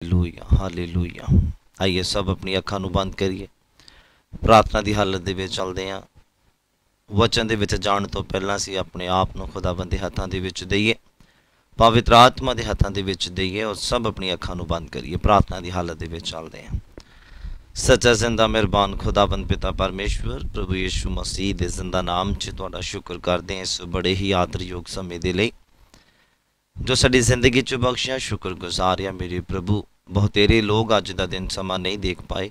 Hallelujah hallelujah. आइए सब अपनी अखां नूं बंद करिए, प्रार्थना की हालत दे विच चलदे हां। वचन दे विच जाण तो पहलां असीं अपने आप नूं खुदावंद दे हत्थां दे विच दईए, पवित्र आत्मा दे हत्थां दे विच दईए और सब अपनी अखां नूं बंद करिए। प्रार्थना की हालत दे विच चलदे हां। सच्चा जिंदा मेहरबान खुदावंद पिता परमेश्वर प्रभु यीशु मसीह दे जिंदा नाम च तुहाडा शुक्र करदे हां इस बड़े ही आदरयोग समय दे लई जो साडी जिंदगी च बख्शिया। शुक्रगुजार आ मेरे प्रभु। बहुतेरे लोग अज का दिन समा नहीं देख पाए,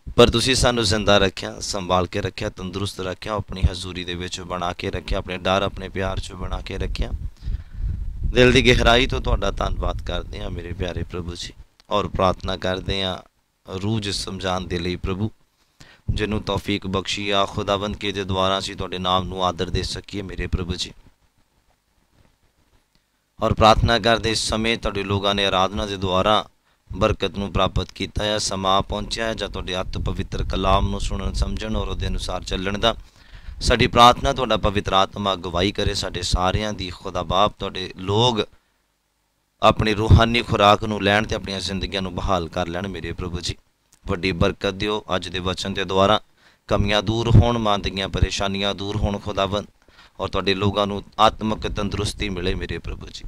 पर तुसी सानू जिंदा रखिया, संभाल के रखिया, तंदुरुस्त रखिया, अपनी हजूरी दे विच बना के रखिया, अपने डर अपने प्यार च बना के रखिया। दिल की गहराई तो तुहाडा धन्नवाद करते हैं मेरे प्यारे प्रभु जी, और प्रार्थना करते हैं रूह च समझाने के लिए प्रभु, जिन्हों तौफीक बख्शी आ खुदावंद के दे द्वारा असीं तुहाडे नाम नूं आदर दे सकीए मेरे प्रभु जी। और प्रार्थना करते इस समय तुहाडे लोगों ने आराधना के द्वारा बरकत नूं प्राप्त किया है, समा पहुँचा है, जां तुहाडे अत पवित्र कलाम नूं सुनन समझण और उहदे अनुसार चलण दा साडी प्रार्थना तुहाडा पवित्र आत्मा अगवाई करे साडे सारियां दी। खुदा बाप तुहाडे लोग अपनी रूहानी खुराक नूं लैण ते अपनी जिंदगियां नूं बहाल कर लैण मेरे प्रभु जी। वड्डी बरकत दिओ अज दे वचन के द्वारा, कमियां दूर होण, मन दीआं परेशानियां दूर होण खुदावंद, और तुहाडे लोगों नूं आत्मक तंदुरुस्ती मिले मेरे प्रभु जी।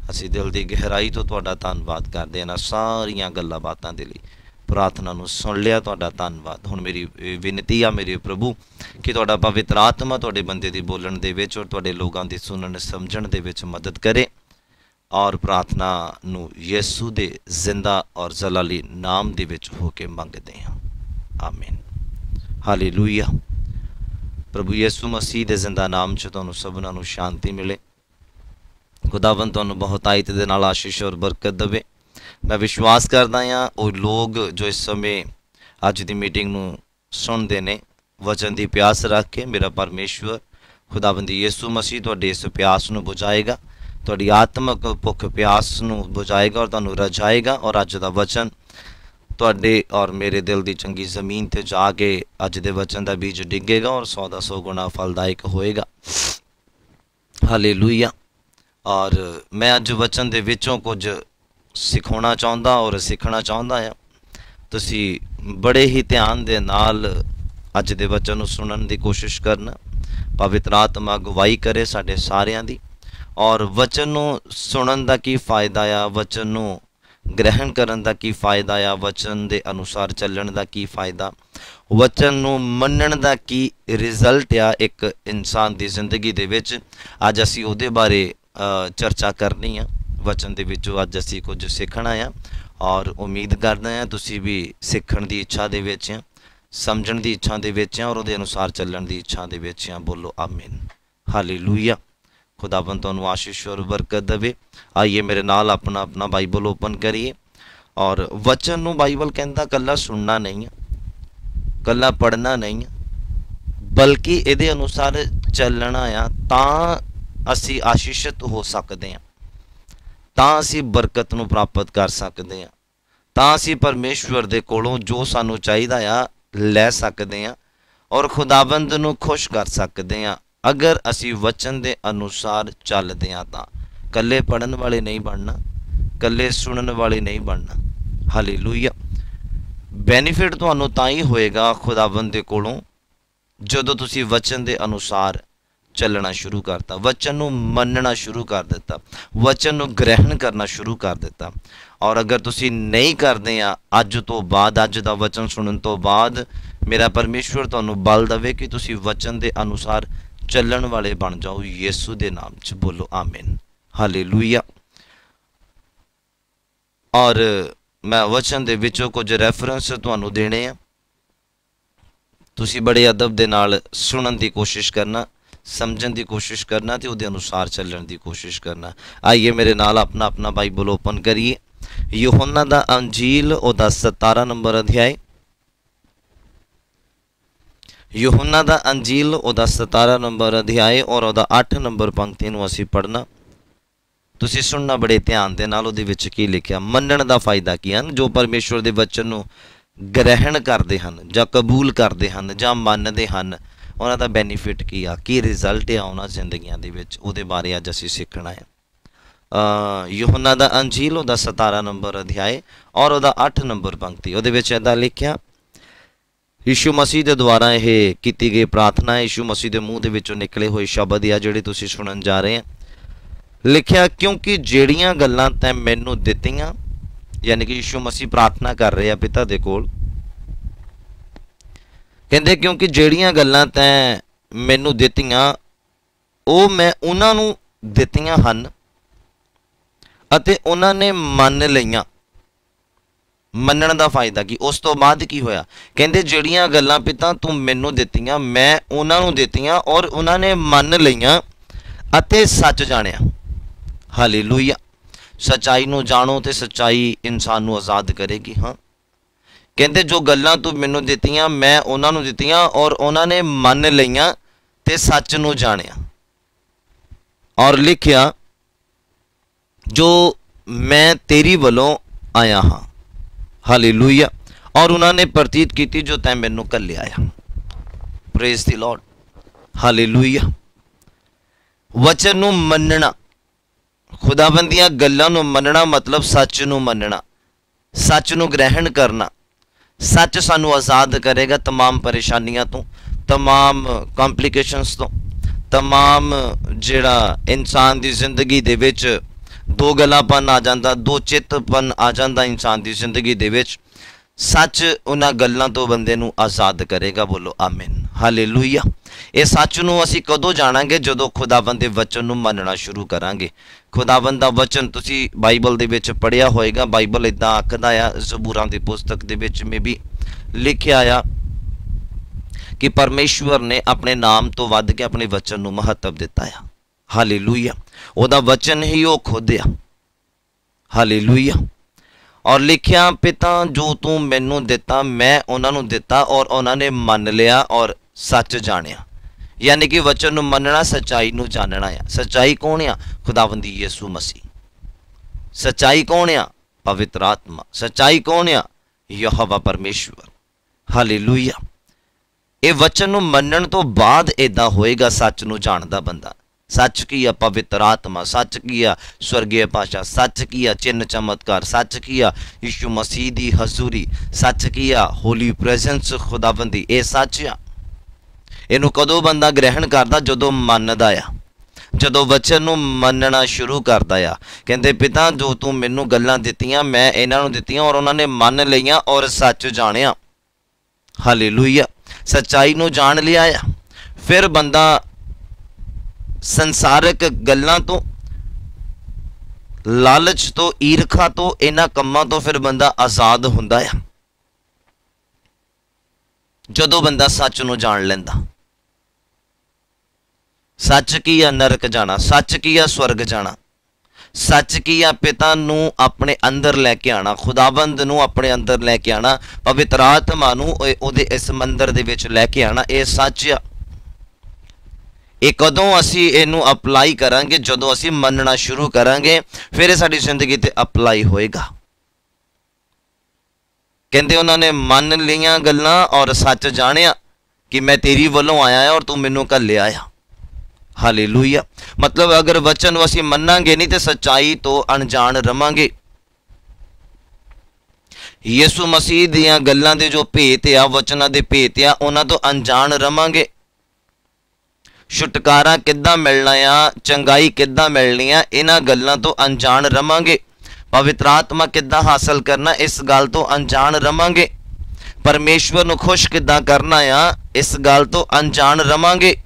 असीं दिल की गहराई तो तुहाडा धन्नवाद करदे हां सारियां गल्लां बातां दे लई। प्रार्थना नूं सुन लिया, तुहाडा धन्नवाद। हुण मेरी विनती आ मेरे प्रभु कि तुहाडा पवित्र आत्मा तुहाडे बंदे दी बोलण दे विच और तुहाडे लोगों दी सुनण समझण दे विच मदद करे, और प्रार्थना नूं यीशु दे जिंदा और जलाली नाम दे विच होके मंगदे हां, आमीन। हालेलूया। प्रभु यीशु मसीह दे जिंदा नाम च तुहानूं सबनां नूं शांति मिले। खुदावंद तुहानूं बहुतायत दे नाल आशीष और बरकत देवे। मैं विश्वास करदा हां वो लोग जो इस समय अज दी मीटिंग नूं सुणदे ने वचन दी प्यास रख के, मेरा परमेश्वर खुदावंद यीशु मसीह तुहाडे इस प्यास नूं बुझाएगा, तुहाडी आत्मक भुख प्यास नूं बुझाएगा और तुहानूं रजाएगा। और अज दा वचन तुहाडे और मेरे दिल की चंगी जमीन ते जाके अज दे वचन का बीज डिगेगा और 100 दा 100 गुणा फलदायक होएगा। हालेलूया। और मैं अज वचन दे विचों कुछ सिखाना चाहता और सीखना चाहता हाँ। तुसी बड़े ही ध्यान दे नाल अज दे वचन नूं सुनन दी कोशिश करना। पवित्र आत्मा अगवाई करे साडे सारियां दी। और वचन नूं सुनन दा की फायदा आ, वचन नूं ग्रहण करन दा की फायदा आ, वचन दे अनुसार चलण दा की फायदा, वचन नूं मनण दा की रिजल्ट आ एक इंसान दी जिंदगी दे विच। अज असीं उहदे बारे चर्चा करनी आ। वचन दे विचों अज असीं कुछ सीखना आ और उम्मीद करदा हां तुसीं भी सीखण दी इच्छा दे विच आ, समझण दी इच्छा दे विच आ और उहदे अनुसार चलण दी इच्छा दे विच आ। बोलो आमीन। हालेलूया। खुदावंद तुहानूं आशीष और बरकत देवे। आइए मेरे नाल अपना अपना बाइबल ओपन करिए। और वचन नूं बाइबल कहंदा कल्ला सुनना नहीं है, कल्ला पढ़ना नहीं है, बल्कि इहदे अनुसार चलना आ, तां असीं आशीषित हो सकते हैं, तां असीं बरकत नूं प्राप्त कर सकते हैं, तां असीं परमेश्वर दे कोलों जो सानूं चाहीदा आ लै सकते हैं और खुदावंद नूं खुश कर सकते हैं। अगर असी वचन दे अनुसार चलते हैं तां कल्ले पढ़न वाले नहीं बनना, कल्ले सुनन वाले नहीं बनना। हालेलूया। बेनीफिट तुहानूं तां ही होएगा खुदावंद दे कोलों जदों तुसी वचन दे अनुसार चलना शुरू करता, वचन नूं मनना शुरू कर दिता, वचन नूं ग्रहण करना शुरू कर दिता। और अगर तुसी नहीं करदे आ अज तो बाद, अज दा वचन सुनन तो बाद, मेरा परमेश्वर तुहानूं बल देवे कि तुसी वचन दे अनुसार चलण वाले बन जाओ यीशु दे नाम च। बोलो आमीन। हालेलूया। और मैं वचन दे विचों कुछ रेफरेंस तुहानूं देने आ, तुसी बड़े अदब दे नाल सुनन दी कोशिश करना, समझण दी कोशिश करना ते उहदे अनुसार चलण दी कोशिश करना। आइए मेरे नाल अपना अपना बाइबल ओपन करिए। यूहन्ना दा अंजील ओदा 17 नंबर अध्याय, यूहन्ना दा अंजील ओदा 17 नंबर अध्याय और ओदा 8 नंबर पंक्ति नूं असीं पढ़ना। तुसीं सुनना बड़े ध्यान दे नाल। उहदे विच की लिखिआ, मनण दा फायदा की है। जो परमेश्वर दे वचन नूं ग्रहण करते हैं जां कबूल करते हैं जां मनदे हैं, उन्हां दा बेनीफिट की आ, की रिजल्ट आ उन्हां जिंदगियां दे विच, उहदे बारे अज असीं सीखना है। यूहन्ना दा अंजील ਉਹਦਾ 17 ਨੰਬਰ ਅਧਿਆਇ ਔਰ ਉਹਦਾ 8 ਨੰਬਰ ਪੰਕਤੀ। ਉਹਦੇ ਵਿੱਚ ਇੱਦਾਂ ਲਿਖਿਆ, ਯੀਸ਼ੂ ਮਸੀਹ ਦੇ ਦੁਆਰਾ ਇਹ ਕੀਤੀ ਗਈ ਪ੍ਰਾਰਥਨਾ ਹੈ। ਯੀਸ਼ੂ ਮਸੀਹ ਦੇ ਮੂੰਹ ਦੇ ਵਿੱਚੋਂ ਨਿਕਲੇ ਹੋਏ ਸ਼ਬਦ ਆ ਜਿਹੜੇ ਤੁਸੀਂ ਸੁਣਨ ਜਾ ਰਹੇ ਆ। ਲਿਖਿਆ, ਕਿਉਂਕਿ ਜਿਹੜੀਆਂ ਗੱਲਾਂ ਤੈਂ ਮੈਨੂੰ ਦਿੱਤੀਆਂ, ਯਾਨੀ ਕਿ ਯੀਸ਼ੂ ਮਸੀਹ ਪ੍ਰਾਰਥਨਾ ਕਰ ਰਹੇ ਆ ਪਿਤਾ ਦੇ ਕੋਲ। ਕਹਿੰਦੇ ਕਿਉਂਕਿ ਜਿਹੜੀਆਂ ਗੱਲਾਂ ਤੈਂ ਮੈਨੂੰ ਦਿੱਤੀਆਂ ਉਹ ਮੈਂ ਉਹਨਾਂ ਨੂੰ ਦਿੱਤੀਆਂ ਹਨ ਅਤੇ ਉਹਨਾਂ ਨੇ ਮੰਨ ਲਈਆਂ। ਮੰਨਣ ਦਾ ਫਾਇਦਾ ਕੀ? ਉਸ ਤੋਂ ਬਾਅਦ ਕੀ ਹੋਇਆ? ਕਹਿੰਦੇ ਜਿਹੜੀਆਂ ਗੱਲਾਂ ਪਿਤਾ ਤੂੰ ਮੈਨੂੰ ਦਿੱਤੀਆਂ ਮੈਂ ਉਹਨਾਂ ਨੂੰ ਦਿੱਤੀਆਂ ਔਰ ਉਹਨਾਂ ਨੇ ਮੰਨ ਲਈਆਂ ਅਤੇ ਸੱਚ ਜਾਣਿਆ। ਹਾਲੇਲੂਇਆ। ਸੱਚਾਈ ਨੂੰ ਜਾਣੋ ਤੇ ਸੱਚਾਈ ਇਨਸਾਨ ਨੂੰ ਆਜ਼ਾਦ ਕਰੇਗੀ। ਹਾਂ, ਕਹਿੰਦੇ ਜੋ ਗੱਲਾਂ ਤੂੰ ਮੈਨੂੰ ਦਿੱਤੀਆਂ ਮੈਂ ਉਹਨਾਂ ਨੂੰ ਦਿੱਤੀਆਂ ਔਰ ਉਹਨਾਂ ਨੇ ਮੰਨ ਲਈਆਂ ਤੇ ਸੱਚ ਨੂੰ ਜਾਣਿਆ। ਔਰ ਲਿਖਿਆ, ਜੋ ਮੈਂ ਤੇਰੀ ਵੱਲੋਂ ਆਇਆ ਹਾਂ। ਹਾਲੇਲੂਇਆ। ਔਰ ਉਹਨਾਂ ਨੇ ਪ੍ਰਤੀਤ ਕੀਤੀ ਜੋ ਤੈਂ ਮੈਨੂੰ ਘੱਲਿਆ ਆ। ਪ੍ਰੇਜ਼ ਦੀ ਲਾਰਡ। ਹਾਲੇਲੂਇਆ। ਵਚਨ ਨੂੰ ਮੰਨਣਾ, ਖੁਦਾਵੰਦ ਦੀਆਂ ਗੱਲਾਂ ਨੂੰ ਮੰਨਣਾ ਮਤਲਬ ਸੱਚ ਨੂੰ ਮੰਨਣਾ, ਸੱਚ ਨੂੰ ਗ੍ਰਹਿਣ ਕਰਨਾ। ਸੱਚ ਸਾਨੂੰ ਆਜ਼ਾਦ ਕਰੇਗਾ तमाम ਪਰੇਸ਼ਾਨੀਆਂ ਤੋਂ, तमाम ਕੰਪਲਿਕੇਸ਼ਨਸ ਤੋਂ, तमाम ਜਿਹੜਾ ਇਨਸਾਨ ਦੀ ਜ਼ਿੰਦਗੀ ਦੇ ਵਿੱਚ ਦੋ ਗੱਲਾਂਪਨ ਆ ਜਾਂਦਾ, ਦੋ ਚਿੱਤਪਨ ਆ ਜਾਂਦਾ ਇਨਸਾਨ ਦੀ ਜ਼ਿੰਦਗੀ ਦੇ ਵਿੱਚ। ਸੱਚ ਉਹਨਾਂ ਗੱਲਾਂ ਤੋਂ ਬੰਦੇ ਨੂੰ ਆਜ਼ਾਦ ਕਰੇਗਾ। ਬੋਲੋ ਆਮੀਨ। ਹਾਲੇਲੂਇਆ। ਇਹ ਸੱਚ ਨੂੰ ਅਸੀਂ ਕਦੋਂ ਜਾਣਾਂਗੇ? ਜਦੋਂ ਖੁਦਾਵੰਦ ਦੇ ਵਚਨ ਨੂੰ ਮੰਨਣਾ ਸ਼ੁਰੂ ਕਰਾਂਗੇ। ਖੁਦਾਵੰਦ ਦਾ ਵਚਨ ਤੁਸੀਂ ਬਾਈਬਲ ਦੇ ਵਿੱਚ ਪੜ੍ਹਿਆ ਹੋਏਗਾ। ਬਾਈਬਲ ਇੱਦਾਂ ਆਖਦਾ ਆ, ਜ਼ਬੂਰਾਂ ਦੀ ਪੁਸਤਕ ਦੇ ਵਿੱਚ ਮੇ ਵੀ ਲਿਖਿਆ ਆ ਕਿ ਪਰਮੇਸ਼ਵਰ ਨੇ ਆਪਣੇ ਨਾਮ ਤੋਂ ਵੱਧ ਕੇ ਆਪਣੇ ਵਚਨ ਨੂੰ ਮਹੱਤਵ ਦਿੱਤਾ ਆ। ਹਾਲੇਲੂਇਆ। ਉਹਦਾ ਵਚਨ ਹੀ ਉਹ ਖੁਦ ਆ। ਹਾਲੇਲੂਇਆ। ਔਰ ਲਿਖਿਆ, ਪਿਤਾ ਜੋ ਤੂੰ ਮੈਨੂੰ ਦਿੱਤਾ ਮੈਂ ਉਹਨਾਂ ਨੂੰ ਦਿੱਤਾ ਔਰ ਉਹਨਾਂ ਨੇ ਮੰਨ ਲਿਆ ਔਰ ਸੱਚ ਜਾਣਿਆ। ਯਾਨੀ ਕਿ ਵਚਨ ਨੂੰ ਮੰਨਣਾ ਸੱਚਾਈ ਨੂੰ ਜਾਣਨਾ ਆ। ਸੱਚਾਈ ਕੌਣ ਆ? ਖੁਦਾਵੰਦੀ ਯਿਸੂ ਮਸੀਹ। ਸੱਚਾਈ ਕੌਣ ਆ? ਪਵਿੱਤਰ ਆਤਮਾ। ਸੱਚਾਈ ਕੌਣ ਆ? ਯਹੋਵਾ ਪਰਮੇਸ਼ਵਰ। ਹਾਲੇਲੂਇਆ। ਇਹ ਵਚਨ ਨੂੰ ਮੰਨਣ ਤੋਂ ਬਾਅਦ ਇੱਦਾਂ ਹੋਏਗਾ ਸੱਚ ਨੂੰ ਜਾਣਦਾ ਬੰਦਾ। ਸੱਚ ਕੀ ਆ? ਪਵਿੱਤਰ ਆਤਮਾ। ਸੱਚ ਕੀ ਆ? ਸਵਰਗੀ ਭਾਸ਼ਾ। ਸੱਚ ਕੀ ਆ? ਚਿੰਨ ਚਮਤਕਾਰ। ਸੱਚ ਕੀ ਆ? ਯਿਸੂ ਮਸੀਹ ਦੀ ਹਜ਼ੂਰੀ। ਸੱਚ ਕੀ ਆ? ਹੋਲੀ ਪ੍ਰੈਜ਼ੈਂਸ ਖੁਦਾਵੰਦੀ। ਇਹ ਸੱਚ ਆ। ਇਹਨੂੰ ਕਦੋਂ ਬੰਦਾ ਗ੍ਰਹਿਣ ਕਰਦਾ? ਜਦੋਂ ਮੰਨਦਾ ਆ, ਜਦੋਂ ਵਚਨ ਨੂੰ ਮੰਨਣਾ ਸ਼ੁਰੂ ਕਰਦਾ ਆ। ਕਹਿੰਦੇ ਪਿਤਾ ਜੋ ਤੂੰ ਮੈਨੂੰ ਗੱਲਾਂ ਦਿੱਤੀਆਂ ਮੈਂ ਇਹਨਾਂ ਨੂੰ ਦਿੱਤੀਆਂ ਔਰ ਉਹਨਾਂ ਨੇ ਮੰਨ ਲਈਆਂ ਔਰ ਸੱਚ ਜਾਣਿਆ। ਹਾਲੇਲੂਇਆ। ਸੱਚਾਈ ਨੂੰ ਜਾਣ ਲਿਆ ਆ। ਫਿਰ ਬੰਦਾ ਸੰਸਾਰਿਕ ਗੱਲਾਂ ਤੋਂ, ਲਾਲਚ ਤੋਂ, ਈਰਖਾ ਤੋਂ, ਇਹਨਾਂ ਕੰਮਾਂ ਤੋਂ ਫਿਰ ਬੰਦਾ ਆਜ਼ਾਦ ਹੁੰਦਾ ਆ ਜਦੋਂ ਬੰਦਾ ਸੱਚ ਨੂੰ ਜਾਣ ਲੈਂਦਾ। ਸੱਚ ਕੀ ਆ? ਨਰਕ ਜਾਣਾ। ਸੱਚ ਕੀ ਆ? ਸਵਰਗ ਜਾਣਾ। ਸੱਚ ਕੀ ਆ? ਪਿਤਾ ਨੂੰ ਆਪਣੇ ਅੰਦਰ ਲੈ ਕੇ ਆਣਾ, ਖੁਦਾਵੰਦ ਨੂੰ ਆਪਣੇ ਅੰਦਰ ਲੈ ਕੇ ਆਣਾ, ਪਵਿੱਤਰ ਆਤਮਾ ਨੂੰ ਉਹਦੇ ਇਸ ਮੰਦਰ ਦੇ ਵਿੱਚ ਲੈ ਕੇ ਆਣਾ। ਇਹ ਸੱਚ ਆ। ਇਹ ਕਦੋਂ ਅਸੀਂ ਇਹਨੂੰ ਅਪਲਾਈ ਕਰਾਂਗੇ? ਜਦੋਂ ਅਸੀਂ ਮੰਨਣਾ ਸ਼ੁਰੂ ਕਰਾਂਗੇ, ਫਿਰ ਇਹ ਸਾਡੀ ਜ਼ਿੰਦਗੀ ਤੇ ਅਪਲਾਈ ਹੋਏਗਾ। ਕਹਿੰਦੇ ਉਹਨਾਂ ਨੇ ਮੰਨ ਲਈਆਂ ਗੱਲਾਂ ਔਰ ਸੱਚ ਜਾਣਿਆ ਕਿ ਮੈਂ ਤੇਰੀ ਵੱਲੋਂ ਆਇਆ ਔਰ ਤੂੰ ਮੈਨੂੰ ਘੱਲਿਆ ਆ। ਹਾਲੇਲੂਇਆ। ਮਤਲਬ ਅਗਰ ਵਚਨ ਨੂੰ ਅਸੀਂ ਮੰਨਾਂਗੇ ਨਹੀਂ ਤੇ ਸੱਚਾਈ ਤੋਂ ਅਣਜਾਣ ਰਵਾਂਗੇ। ਯਿਸੂ ਮਸੀਹ ਦੀਆਂ ਗੱਲਾਂ ਦੇ ਜੋ ਭੇਤ ਆ, ਵਚਨਾਂ ਦੇ ਭੇਤ ਆ, ਉਹਨਾਂ ਤੋਂ ਅਣਜਾਣ ਰਵਾਂਗੇ। ਛੁਟਕਾਰਾ ਕਿੱਦਾਂ ਮਿਲਣਾ ਆ, ਚੰਗਾਈ ਕਿੱਦਾਂ ਮਿਲਣੀ ਆ, ਇਹਨਾਂ ਗੱਲਾਂ ਤੋਂ ਅਣਜਾਣ ਰਵਾਂਗੇ। ਪਵਿੱਤਰ ਆਤਮਾ ਕਿੱਦਾਂ ਹਾਸਲ ਕਰਨਾ, ਇਸ ਗੱਲ ਤੋਂ ਅਣਜਾਣ ਰਵਾਂਗੇ। ਪਰਮੇਸ਼ਵਰ ਨੂੰ ਖੁਸ਼ ਕਿੱਦਾਂ ਕਰਨਾ ਆ, ਇਸ ਗੱਲ ਤੋਂ ਅਣਜਾਣ ਰਵਾਂਗੇ।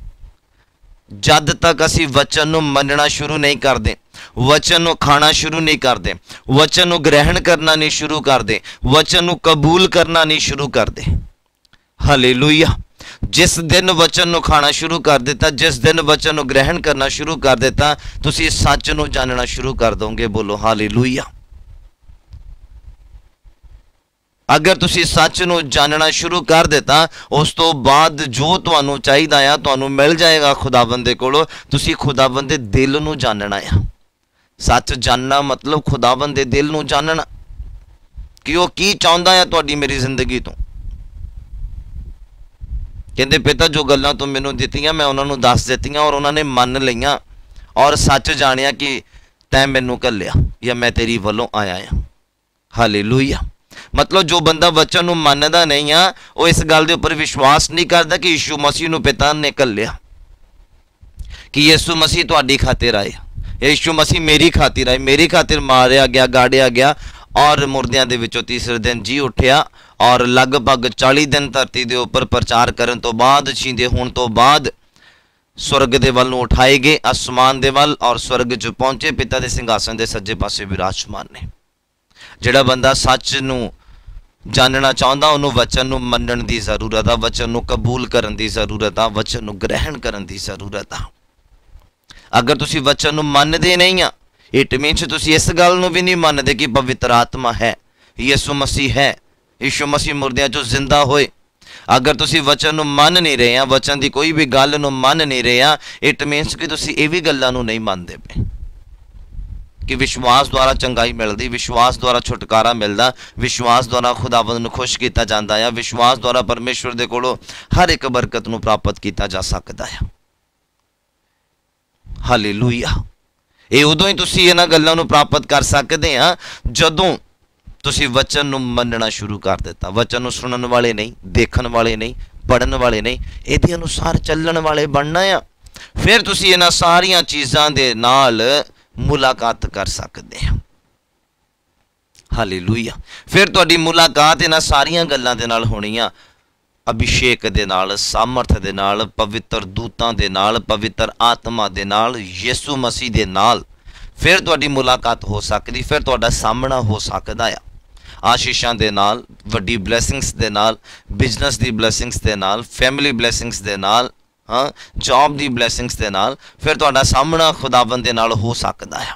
ਜਦ ਤੱਕ ਅਸੀਂ ਵਚਨ ਨੂੰ ਮੰਨਣਾ ਸ਼ੁਰੂ ਨਹੀਂ ਕਰਦੇ, ਵਚਨ ਨੂੰ ਖਾਣਾ ਸ਼ੁਰੂ ਨਹੀਂ ਕਰਦੇ, ਵਚਨ ਨੂੰ ਗ੍ਰਹਿਣ ਕਰਨਾ ਨਹੀਂ ਸ਼ੁਰੂ ਕਰਦੇ, ਵਚਨ ਨੂੰ ਕਬੂਲ ਕਰਨਾ ਨਹੀਂ ਸ਼ੁਰੂ ਕਰਦੇ। ਹਾਲੇਲੂਇਆ। ਜਿਸ ਦਿਨ ਵਚਨ ਨੂੰ ਖਾਣਾ ਸ਼ੁਰੂ ਕਰ ਦਿੱਤਾ, ਜਿਸ ਦਿਨ ਵਚਨ ਨੂੰ ਗ੍ਰਹਿਣ ਕਰਨਾ ਸ਼ੁਰੂ ਕਰ ਦਿੱਤਾ, ਤੁਸੀਂ ਸੱਚ ਨੂੰ ਜਾਣਨਾ ਸ਼ੁਰੂ ਕਰ ਦੋਗੇ। ਬੋਲੋ ਹਾਲੇਲੂਇਆ। ਅਗਰ ਤੁਸੀਂ ਸੱਚ ਨੂੰ ਜਾਣਨਾ ਸ਼ੁਰੂ ਕਰ ਦਿੱਤਾ, ਉਸ ਤੋਂ ਬਾਅਦ ਜੋ ਤੁਹਾਨੂੰ ਚਾਹੀਦਾ ਆ ਤੁਹਾਨੂੰ ਮਿਲ ਜਾਏਗਾ ਖੁਦਾਵੰਦ ਦੇ ਕੋਲੋਂ। ਤੁਸੀਂ ਖੁਦਾਵੰਦ ਦੇ ਦਿਲ ਨੂੰ ਜਾਣਨਾ ਆ। ਸੱਚ ਜਾਣਨਾ ਮਤਲਬ ਖੁਦਾਵੰਦ ਦੇ ਦਿਲ ਨੂੰ ਜਾਣਨਾ ਕਿ ਉਹ ਕੀ ਚਾਹੁੰਦਾ ਆ ਤੁਹਾਡੀ ਮੇਰੀ ਜ਼ਿੰਦਗੀ ਤੋਂ। ਕਹਿੰਦੇ ਪਿਤਾ ਜੋ ਗੱਲਾਂ ਤੂੰ ਮੈਨੂੰ ਦਿੱਤੀਆਂ ਮੈਂ ਉਹਨਾਂ ਨੂੰ ਦੱਸ ਦਿੱਤੀਆਂ ਔਰ ਉਹਨਾਂ ਨੇ ਮੰਨ ਲਈਆਂ ਔਰ ਸੱਚ ਜਾਣਿਆ ਕਿ तैं मैनू घल्लिया या मैं तेरी वलों आया हाँ। हालेलूया। मतलब जो बंदा वचन नूं मनदा नहीं आ, वो इस गल दे उपर विश्वास नहीं करता कि यीशु मसीह नूं पिता ने घल्लिया, कि यीशु मसीह तुहाडी खातिर आए, यीशु मसीह मेरी खातिर आए, मेरी खातिर मारिया गया, गाड़िया गया और मुर्दियां दे विचों तीसरे दिन जी उठिया और लगभग 40 दिन धरती के उपर प्रचार करन तो बाद, जींदे होण तो बाद स्वर्ग दे वल नूं उठाए गए, आसमान दे वल, और स्वर्ग च पहुंचे, पिता दे सिंघासन दे सज्जे पासे विराजमान ने। जिहड़ा बंदा सच नूं जानना चाहता उन्होंने वचन नूं मनण दी जरूरत आ, वचन नूं कबूल करन दी जरूरत आ, वचन नूं ग्रहण करन दी जरूरत आ। अगर तुसी वचन नूं मनदे नहीं आ, इट मीन्स तुसी इस गल नूं भी नहीं मनदे कि पवित्र आत्मा है, यीशु मसीह है, यीशु मसीह मुर्दियां चों जिंदा होए। अगर तुसी वचन नूं मन नहीं रहे, वचन की कोई भी गल नूं मन नहीं रहे, इट मीन्स कि तुसी ये भी गल्लां नूं नहीं मनदे पे कि विश्वास द्वारा चंगाई मिलती, विश्वास द्वारा छुटकारा मिलता, विश्वास द्वारा खुदावंद नूं खुश किया जाता है, विश्वास द्वारा परमेश्वर दे कोलों हर एक बरकत नूं प्राप्त किया जा सकता है। हालेलूया। ये उदों ही तुसी इन्हां गल्लां नूं प्राप्त कर सकते हैं जदों तुसी वचन नूं मनना शुरू कर दिता। वचन नूं सुनन वाले नहीं, देखण वाले नहीं, पढ़न वाले नहीं, इहदे अनुसार चलण वाले बनना आ। फिर तुसी इन्हां सारियां चीज़ां दे नाल मुलाकात कर सकते हैं। हालेलूया। फिर तुहाडी मुलाकात इन्हां सारियां गल्लां दे नाल होनी आ, अभिषेक दे नाल, सामर्थ दे नाल, पवित्र दूतां दे नाल, पवित्र आत्मा दे नाल, यीशु मसीह दे नाल। फिर तुहाडी मुलाकात हो सकदी, फिर तुहाडा सामना हो सकदा है आशीषां दे नाल, वड्डी ब्लैसिंग्स दे नाल, बिजनेस दी ब्लैसिंग्स दे नाल, फैमिली ब्लैसिंग्स दे नाल, हाँ जॉब की ब्लैसिंग्स के नाल। फिर तुहाडा सामना खुदावंद दे नाल हो सकता है,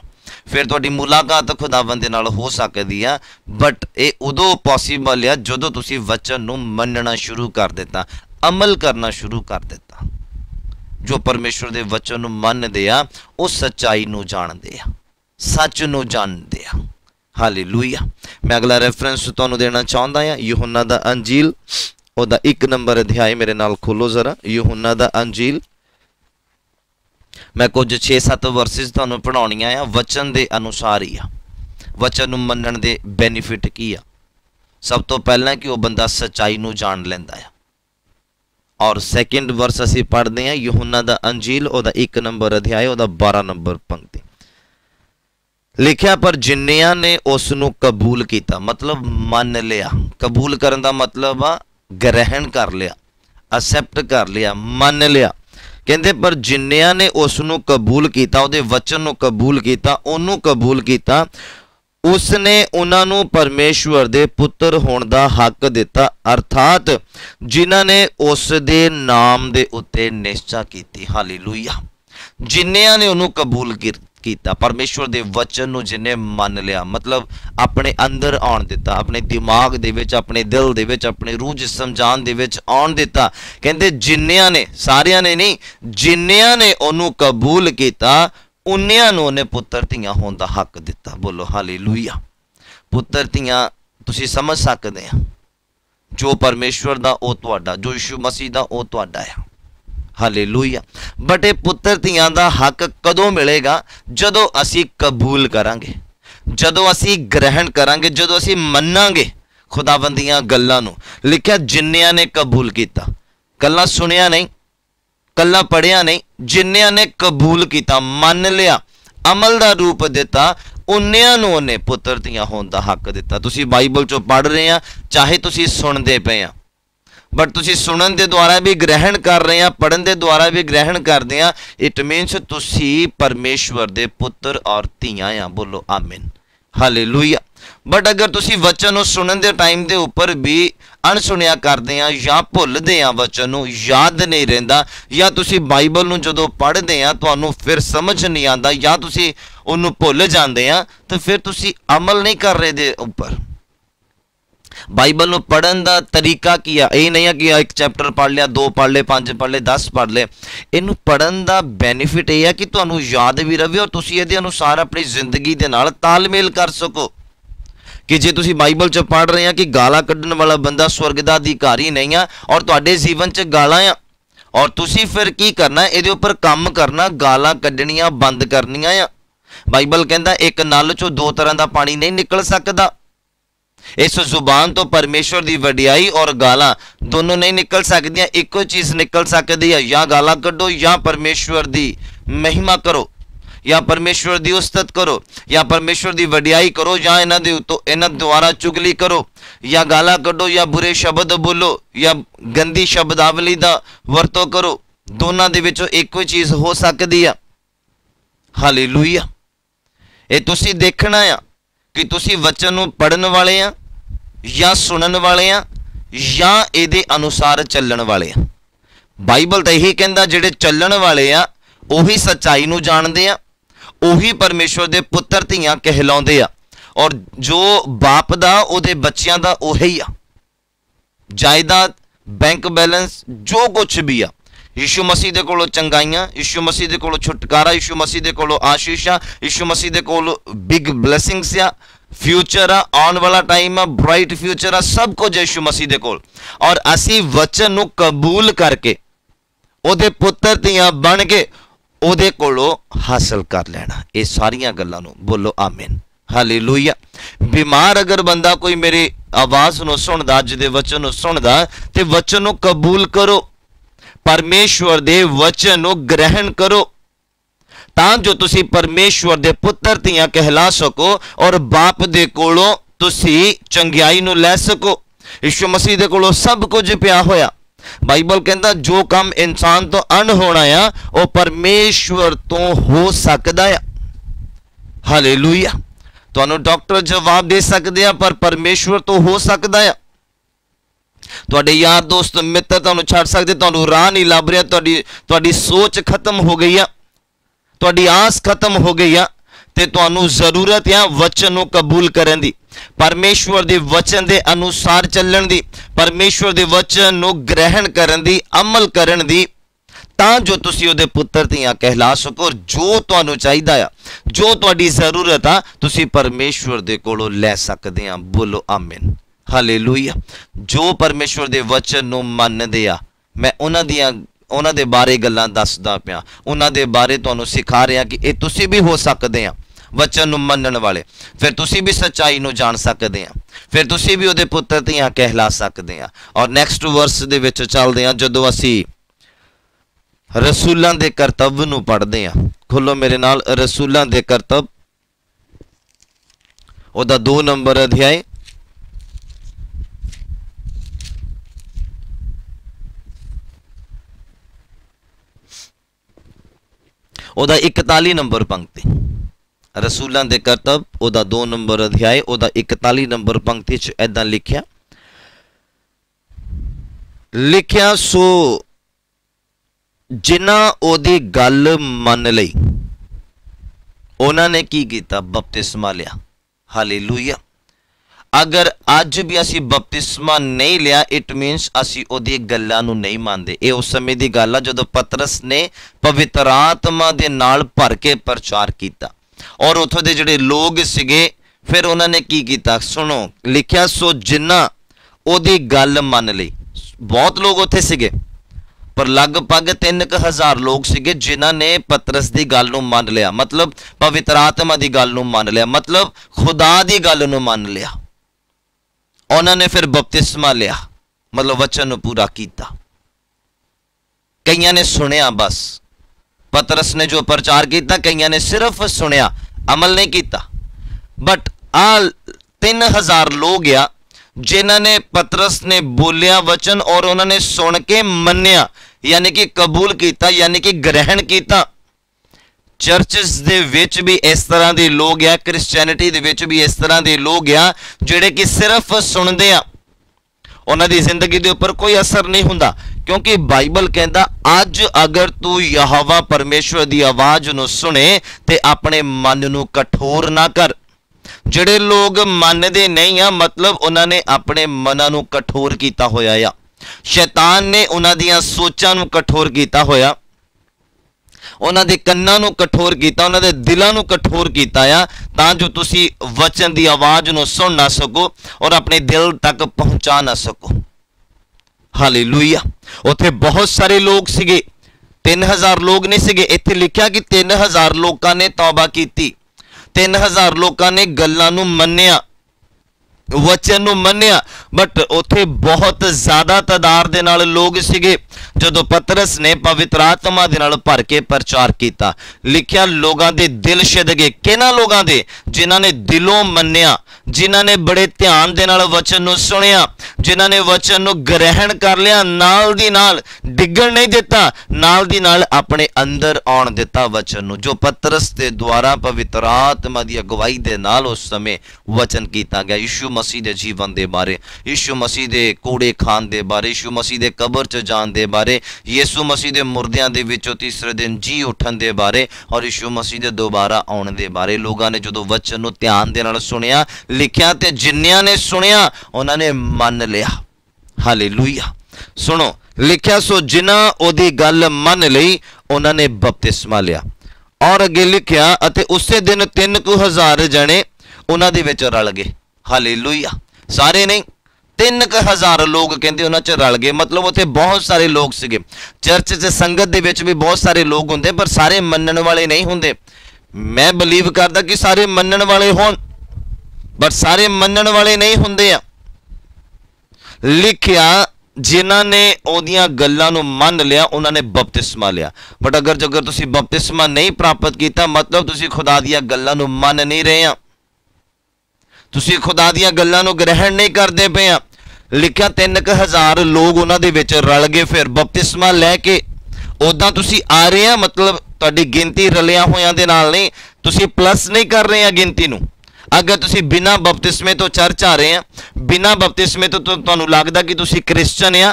फिर तुहाडी मुलाकात खुदावंद दे नाल हो सकती है। बट ये उदों पॉसीबल है जदों तुसी वचन नूं मनना शुरू कर दिता, अमल करना शुरू कर दिता। जो परमेश्वर दे वचन नूं मनदे आ वो सच्चाई नूं जाणदे आ, सच नूं जाणदे आ। हालेलूया। मैं अगला रेफरेंस तुहानूं देना चाहुंदा हां, यूहन्ना दा अंजील ओदा 1 नंबर अध्याय मेरे नाल खोलो जरा। यूहन्ना दा अंजील, मैं कुछ 6-7 वर्सेस तुहानूं पढ़ाउणियां आ, वचन दे अनुसार ही आ। वचन नूं मनण दे बेनीफिट की आ? सब तो पहला कि वह बंदा सच्चाई नूं जान लैंदा है। और सैकेंड वर्स असीं पढ़दे हैं यूहन्ना दा अंजील ओदा 1 नंबर अध्याय ओदा 12 नंबर पंक्ति लिखिया, पर जिन्नियां ने उस नूं कबूल किया, मतलब मन लिया। कबूल करन दा मतलब आ ग्रहण कर लिया, एक्सेप्ट कर लिया, मन लिया। कहते पर जिन्नियां ने उस नूं कबूल किया, उहदे वचन नूं कबूल किया, उहनूं कबूल किया, उसने उन्होंने परमेश्वर दे पुत्र होने का हक दिता, अर्थात जिन्हां ने उस दे नाम दे उत्ते निश्चा की। हालेलूया। जिन्नियां ने उन्होंने कबूल किया, परमेश्वर दे वचन नूं जिन्हें मन लिया, मतलब अपने अंदर आउण दिता, अपने दिमाग दे विच, अपने दिल दे विच, अपने रूह जिस्म जान दे विच आउण दिता। कहते जिन्नियां ने, सारियां ने नहीं, जिन्नियां ने उन्होंने कबूल किया उन्नियां नूं उन्हें पुत्र धीआं होण दा हक दिता। बोलो हालेलूया। पुत्र धीआं तुसीं समझ सकदे आ, जो परमेश्वर दा ओ तुहाडा, जो यीशु मसीह दा ओ तुहाडा है। हालेलूया। बट ये पुत्र धीआं दा हक कदों मिलेगा? जदों असीं कबूल करांगे, जदों असीं ग्रहण करांगे, जदों असीं मन्नांगे खुदावंद दीआं गल्लां नूं। लिखिया जिन्नियां ने कबूल किया, कल्ला सुनिया नहीं, कल्ला पढ़िया नहीं, जिन्नियां ने कबूल किया, मन लिया, अमल का रूप दिता, उन्नियां नूं उन्हें पुत्र धीआं होण दा हक दिता। तुसीं बाइबल चों पढ़ रहे हैं, चाहे तुसीं सुनते पे आ, बट तुसीं सुनन दे द्वारा भी ग्रहण कर रहे हैं, पढ़न दे द्वारा भी ग्रहण करते हैं। इट मीनस तुसीं परमेश्वर दे पुत्र और धीआं आ। बोलो आमीन। हालेलूया। बट अगर तुसीं वचन नूं सुनन दे टाइम दे उपर भी अणसुनिया करते हैं या भुलते हैं, वचन नूं याद नहीं रहिंदा, या तुसीं बाइबल नूं जदों पढ़ते हैं तुहानूं फिर समझ नहीं आंदा, या तुसीं उहनूं भुल जांदे आ, तो फिर तुसीं अमल नहीं कर रहे दे उपर। बाइबल नूं पढ़न दा तरीका की है? ये नहीं है कि 1 चैप्टर पढ़ लिया, 2 पढ़ ले, 5 पढ़ ले, 10 पढ़ ले। इनू पढ़न दा बेनीफिट यह है कि तुहानूं याद भी रहे और तुसीं इहदे अनुसार अपनी जिंदगी दे नाल तालमेल कर सको। कि जे तुसीं बाइबल च पढ़ रहे हैं कि गाला कड्ढण वाला बंदा स्वर्ग दा अधिकारी नहीं है और तुहाडे जीवन च गालां आ, और तुसीं फिर की करना? इहदे उपर काम करना, गालां कड्ढणियां बंद करनियां आ। बाइबल कहता एक नल चो दो तरह का पानी नहीं निकल सकता। इस जुबान तो परमेश्वर की वडियाई और गालां दोनों नहीं निकल सकदियां, एको चीज निकल सकती है, या गालां कड्डो या परमेश्वर की महिमा करो, या परमेश्वर की उस्तत करो, या परमेश्वर की वडियाई करो, या इन्हां द्वारा चुगली करो, या गालां कड्डो, या बुरे शब्द बोलो, या गंदी शब्दावली का वरतो करो। दोनों दे विचों एको चीज हो सकती है। हालेलुया। ये तुसी देखना आ कि तुसी वचन नूं पढ़न वाले आ या सुनन वाले आ या इहदे अनुसार चलण वाले आ। बाइबल तो यही कहंदा जिहड़े चलण वाले आ उही सच्चाई नूं जाणदे आ, उही परमेश्वर दे पुत्तर धीआं कहलाउंदे आ, और जो बाप दा उहदे बच्चियां दा उही आ। जायदाद, बैंक बैलेंस, जो कुछ भी आ, यीशु मसीह दे कोलों चंगाइयां, यीशु मसीह दे कोलों छुटकारा, यीशु मसीह दे कोलों आशीष आ, यीशु मसीह दे कोलों बिग ब्लैसिंग्स आ, फ्यूचर आ, आने वाला टाइम आ, ब्राइट फ्यूचर आ, सब कुछ यीशु मसीह दे कोल। और असी वचन नूं कबूल करके ओदे पुत्तर धीआं बन के ओदे कोलों हासिल कर लेना। ये सारियां गल्लां नूं बोलो आमीन। हालेलुया। बीमार अगर बंदा कोई मेरी आवाज नूं सुनदा, अज दे वचन नूं सुनदा, ते वचन नूं कबूल करो, परमेश्वर दे वचन नूं ग्रहण करो, तां जो तुसी परमेश्वर दे पुत्तर धीआं कहला सको और बाप दे कोलों तुसी चंगियाई नूं लै सको। यीशु मसीह दे कोलों सब कुछ पिया होया। बाइबल कहता जो काम इंसान तो अनहोना आ वह परमेश्वर तो हो सकता है। हालेलुया। तुहानूं डॉक्टर जवाब दे सकते हैं पर परमेश्वर तो हो सकता है। तुहाडे यार दोस्त मित्र तुहानूं छड्ड सकदे, तुहानूं राह नहीं लभ रिहा, तुहाडी सोच खत्म हो गई है, तुहाडी आस खत्म हो गई है, ते तुहानूं जरूरत है वचन नूं कबूल करन दी, परमेश्वर दे वचन दे अनुसार चलण दी, परमेश्वर दे वचन नूं ग्रहण करन दी, अमल करन दी, तां जो तुसीं उहदे पुत्तर धीआं कहला सको। जो तुहानूं चाहीदा आ, जो तुहाडी जरूरत आ, तुसीं परमेश्वर दे कोलों लै सकदे आ। बोलो आमीन। हालेलुया। जो परमेश्वर दे वचन नूं मनदे आ, मैं उन्हां दे बारे गल्लां दसदा पिया, उन्हां दे बारे तुहानूं सिखा रहा कि ये तुसीं भी हो सकदे आ वचन नूं मनण वाले, फिर तुसीं भी सच्चाई नूं जाण सकदे आ, फिर तुसीं भी उहदे पुत्तर धीआं कहला सकदे आ। और नैक्सट वर्स दे विच चलदे आ, जदों असीं रसूलां दे करतब नूं पढ़दे आ। खोलो मेरे नाल रसूलां दे करतब, ओहदा 2 नंबर अध्याय, ओहदा 41 नंबर पंक्ति। रसूलां दे करतब ओहदा 2 नंबर अध्याय, ओहदा 41 नंबर पंक्ति च ऐदां लिखिया सो जिन्हां ओहदी गल मन लई उन्हां ने की कीता, बपतिस्मा लिया। हालेलुया। अगर अज भी असी बपतिस्मा नहीं लिया, इट मीनस असी ओहदी गल्लां नूं नहीं मानदे। ये उस समय की गल आ जदों पतरस ने पवित्र आत्मा दे नाल भर के प्रचार किया और उत्थों दे जिहड़े लोग सीगे फिर उन्होंने की कीता, सुनो लिखिया सो जिन्हां ओहदी गल मन लई। बहुत लोग उत्थे सीगे पर लगभग 3000 लोग सीगे जिन्हां ने पतरस की गल नूं मान लिया, मतलब पवित्र आत्मा की गल नूं मान लिया, मतलब खुदा की गल नूं मान लिया। उन्होंने फिर बपतिस्मा लिया, मतलब वचन नूं पूरा किया। कईयां ने सुनिया, बस पतरस ने जो प्रचार किया, कईयां ने सिर्फ सुनिया, अमल नहीं किया। बट आ 3000 लोग आ जिन्हां ने पतरस ने बोलिया वचन और उन्होंने सुन के मन्निया, यानी कि कबूल किया, यानी कि ग्रहण किया। चर्चेस दे विच भी इस तरह के लोग आ, क्रिश्चियनिटी दे विच भी इस तरह के लोग आ जिहड़े कि सिर्फ सुनते आ, उन्हां दी जिंदगी दे उपर कोई असर नहीं हुंदा। क्योंकि बाइबल कहता अज अगर तू यहोवा परमेश्वर की आवाज़ नूं सुने ते अपने मन नूं कठोर ना कर। जिहड़े लोग मनदे नहीं आ, मतलब उन्होंने अपने मनां नूं कठोर किया होया आ। शैतान ने उन्हां दीआं सोचां नूं कठोर किया होया, उन्हां दे कन्नां नूं कठोर किया, उन्हां दे दिलां नूं कठोर किया आ, तां जो तुसीं वचन की आवाज़ नूं सुन ना सको और अपने दिल तक पहुँचा ना सको। हालेलुया। उत्थे बहुत सारे लोग सीगे, 3000 लोग नहीं सीगे। इत्थे लिखिया कि 3000 लोगों ने तौबा की, 3000 ਲੋਕਾਂ ਨੇ ਗੱਲਾਂ ਨੂੰ ਮੰਨਿਆ, वचन ਨੂੰ ਮੰਨਿਆ। बट ਉੱਥੇ बहुत ज़्यादा तादाद ਦੇ ਨਾਲ लोग ਸੀਗੇ। ਜਦੋਂ पतरस ने पवित्र आत्मा ਦੇ ਨਾਲ ਭਰ ਕੇ प्रचार ਕੀਤਾ, लिखिया लोगों के दिल छिद गए। किन्हां लोगों के? जिन्हां ने दिलों मन्निया, जिन्हां ने बड़े ध्यान दे नाल वचन नूं सुनिया, जिन्हां ने वचन नूं ग्रहण कर लिया, नाल दी नाल डिगण नहीं दिता, नाल दी नाल अपने अंदर आउण दिता वचन नूं, जो पतरस के द्वारा पवित्र आत्मा की अगवाई दे नाल उस समय वचन किया गया। यीशु मसीह के जीवन के बारे, यीशु मसीह के कूड़े खान के बारे, यीशु मसीह के कबर च जाण के बारे, यीशु मसीह के मुर्दियां दे विचों तीसरे दिन जी उठन के बारे और यीशु मसीह के दोबारा आने के बारे लोगों ने जो वचन नूं ध्यान दे नाल सुनिया, लिखिया ते जिन्नियां ने सुनिया उन्होंने मन लिया। हालेलुया। सुनो, लिखिया सो जिन्हां ओदी गल मन लई उन्होंने बपतिस्मा लिया। और अगे लिखिया अते उसे दिन 3000 जने उन्हां दे विच रल गए। हालेलुया। सारे नहीं, 3000 लोग कहते उन्हां च रल गए। मतलब उत्थे बहुत सारे लोग सीगे। चर्च च संगत दे विच भी बहुत सारे लोग हुंदे, पर सारे मनण वाले नहीं हुंदे। मैं बिलीव करदा कि सारे मनण वाले होण, पर सारे मनण वाले नहीं हुंदे आ। लिखिया जिन्हां ने ओदियां गल्लां नूं मन लिया उन्होंने बपतिस्मा लिया। बट अगर तुसीं बपतिस्मा नहीं प्राप्त किया, मतलब तुसीं खुदा दियां गल्लां नूं मन नहीं रहे, तुसीं खुदा दियां गल्लां नूं ग्रहण नहीं करते पे। लिखिया 3000 लोग उन्हां दे विच रल गए। फिर बपतिस्मा लैके उदां तुसीं आ रहे हैं, मतलब तुहाडी गिनती रलिया होयां दे नाल नहीं, तुसीं प्लस नहीं कर रहे हैं गिनती नूं। अगर तुसीं बिना बपतिस्मे तो चर्च आ रहे हैं, बिना बपतिस्मे तो तुहानूं लगदा कि तुसीं क्रिश्चन आ,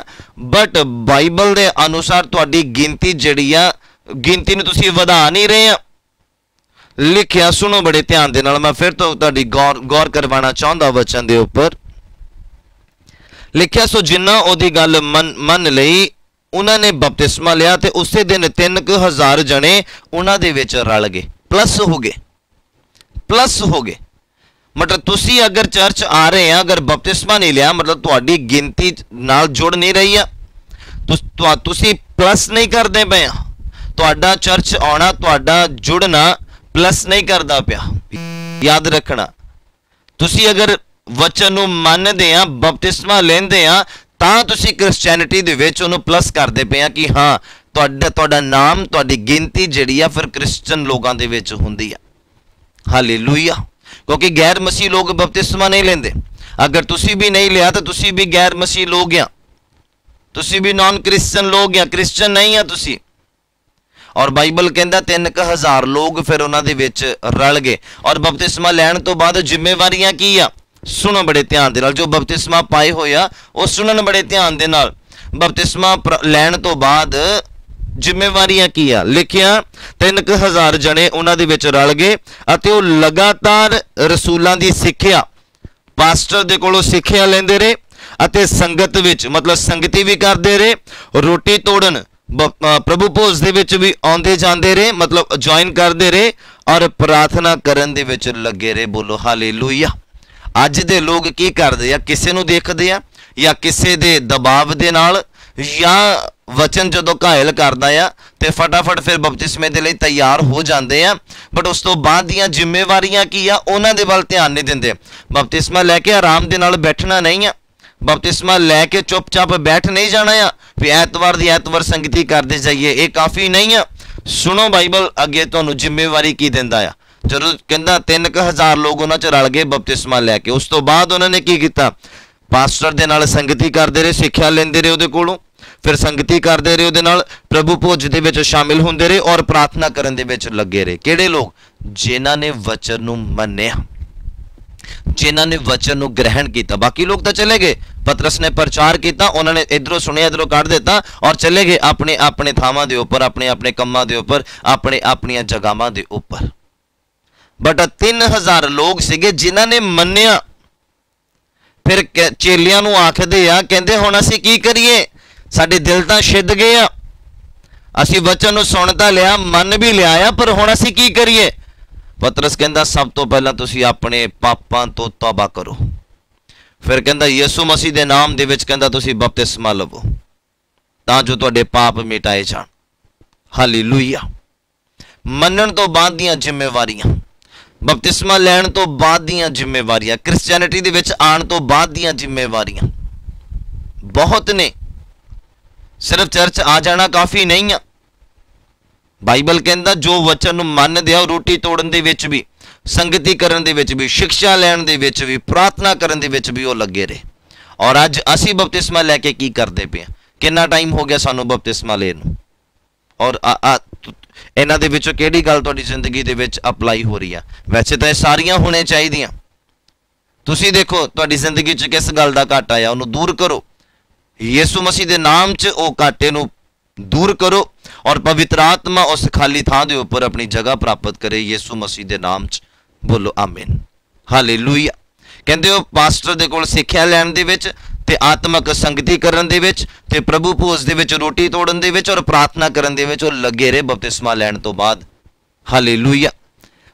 बट बाइबल के अनुसार तुहाडी गिनती जिहड़ी आ, गिनती नूं तुसीं वधा नहीं रहे हैं। लिखिया सुनो बड़े ध्यान दे नाल, मैं फिर तो तुहाडी गौर करवाना चाहुंदा वचन दे उपर। लिखिया सो जिन्हां ओदी गल मन लई उन्होंने बपतिस्मा लिया ते उसे दिन 3000 जने उन्हां दे विच रल गए, प्लस हो गए, प्लस हो गए। मतलब तुसी अगर चर्च आ रहे हैं, अगर बपतिस्मा नहीं लिया, मतलब तुहाडी गिनती नाल जुड़ नहीं रही है, तुसी प्लस नहीं करते पे। तुहाडा चर्च आना, तुहाडा जुड़ना प्लस नहीं करता पिया। याद रखना, तुसी अगर वचन नूं मनदे आ, बपतिस्मा लेंदे आ, तां तुसी क्रिश्चियनिटी दे विच उहनूं प्लस करदे पे कि हाँ तुहाडा नाम, तुहाडी गिनती जिहड़ी आ फिर क्रिश्चियन लोगां दे विच हुंदी आ। हालेलुया। क्योंकि गैर मसीह लोग बपतिस्मा नहीं लेंदे। अगर तुसी भी नहीं लिया तो तुसी भी गैर मसीह लोग आ, तुसी भी नॉन क्रिश्चियन लोग आ, क्रिश्चियन नहीं आ तुसी। और बाइबल कहता 3000 लोग फिर उन्हां दे विच रल गए। और बपतिस्मा लैण तो बाद जिम्मेवारियां की आ, सुनो बड़े ध्यान दे नाल। जो बपतिस्मा पाए होया वो सुनन बड़े ध्यान दे नाल। बपतिस्मा लैण तो बाद जिम्मेवारियां की आ। लिखिया 3000 जने उन्हां दे विच रल गए अते वो लगातार रसूलां दी सिੱਖਿਆ, पास्टर दे कोलों सिੱਖਿਆ लेंदे रहे अते संगत विच, मतलब संगति भी करते रहे, रोटी तोड़न प्रभु भोज दे विच भी आउंदे जांदे रहे, मतलब ज्वाइन करते रहे और प्रार्थना करन दे विच लगे रहे। बोलो हालेलुया। अज दे लोग की करदे आ, किसे नूं देखदे आ या किसे दे दबाव दे नाल या वचन जो घायल करता है तो फटाफट फिर बपतिस्मे के लिए तैयार हो जाते हैं, बट उस तो बाद दीयां जिम्मेवारियां की आ उन्हां दे वल ध्यान नहीं देंदे। बपतिस्मा लैके आराम दे नाल बैठना नहीं है, बपतिस्मा लैके चुपचाप बैठ नहीं जाना है, फिर ऐतवार दी ऐतवार संगति करते जाइए, ये काफ़ी नहीं है। सुनो बाइबल अगे तुहानूं जिम्मेवारी की दिंदा आ। जरूर कहता 3000 लोग उन्हां च रल गए बपतिस्मा लैके। उस तो बाद उन्होंने की किया, पास्टर दे नाल संगति करते रहे, सिੱਖਿਆ लेंदे रहे उहदे कोलों, फिर संगति करते रहे उहदे नाल, प्रभु भोज दे विच शामिल होंदे रहे और प्रार्थना करन दे विच लगे रहे। किहड़े लोग? जिन्हां ने वचन नूं मन्निया, जिन्हां ने वचन नूं ग्रहण किया। बाकी लोग तो चले गए, पतरस ने प्रचार किया, उन्होंने इधरों सुनिया इधरों कढ़ दिता और चले गए अपने अपने थावां दे उपर, अपने अपने कम्मां दे उपर, अपने अपनी जगहां दे उपर। बट 3000 लोग सीगे जिन्हां ने मन्निया। फिर चेलियां नूं आखदे आ, कहंदे हुण असीं की करिए, साडे दिल तां छिद गए आ, असीं वचन नूं सुण तां लिया, मन भी लिया आ, पर हुण असीं की करिए। पतरस कहंदा सब तो पहला तुसीं अपने पापां तो तौबा करो। फिर कहंदा यीशु मसीह दे नाम दे विच कहंदा तुसीं बपतिस्मा लवो तां जो तुहाडे पाप मिटाए जाण। हालेलुया। मनण तो बाद दीयां जिम्मेवारियां, बपतिस्मा लैण तो बाद दीयां जिम्मेवारियां, क्रिश्चियनिटी दे विच आण तो बाद दीयां जिम्मेवारियां बहुत ने। सिर्फ चर्च आ जाना काफ़ी नहीं आ। बाइबल कहंदा जो वचन नूं मनदे आ रोटी तोड़न दे विच भी, संगति करन दे विच भी, शिक्षा लैण दे विच भी, प्रार्थना करन दे विच भी वो लगे रहे। और अज असीं बपतिस्मा लैके की करदे पे? कितना टाइम हो गया सानूं बपतिस्मा लेण नूं? और इन्हां दे विचों किहड़ी गल तुहाडी जिंदगी दे विच अपलाई हो रही है? वैसे तो ये सारियां होने चाहिदियां। तुसीं देखो तुहाडी जिंदगी च किस गल दा घाटा आया, उहनूं दूर करो। यीशु मसीह दे नाम च वो घाटे नूं दूर करो और पवित्र आत्मा उस खाली थां दे उपर अपनी जगह प्राप्त करे यीशु मसीह दे नाम च। बोलो आमीन, हालेलुया। कहंदे हो पास्टर दे कोल सिੱਖਿਆ लैण दे विच ते आत्मक संगति करन दे विच ते प्रभु भोज दे विच रोटी तोड़न दे विच और प्रार्थना करन दे विच लगे रहे बपतिस्मा लैण तो बाद। हालेलुया।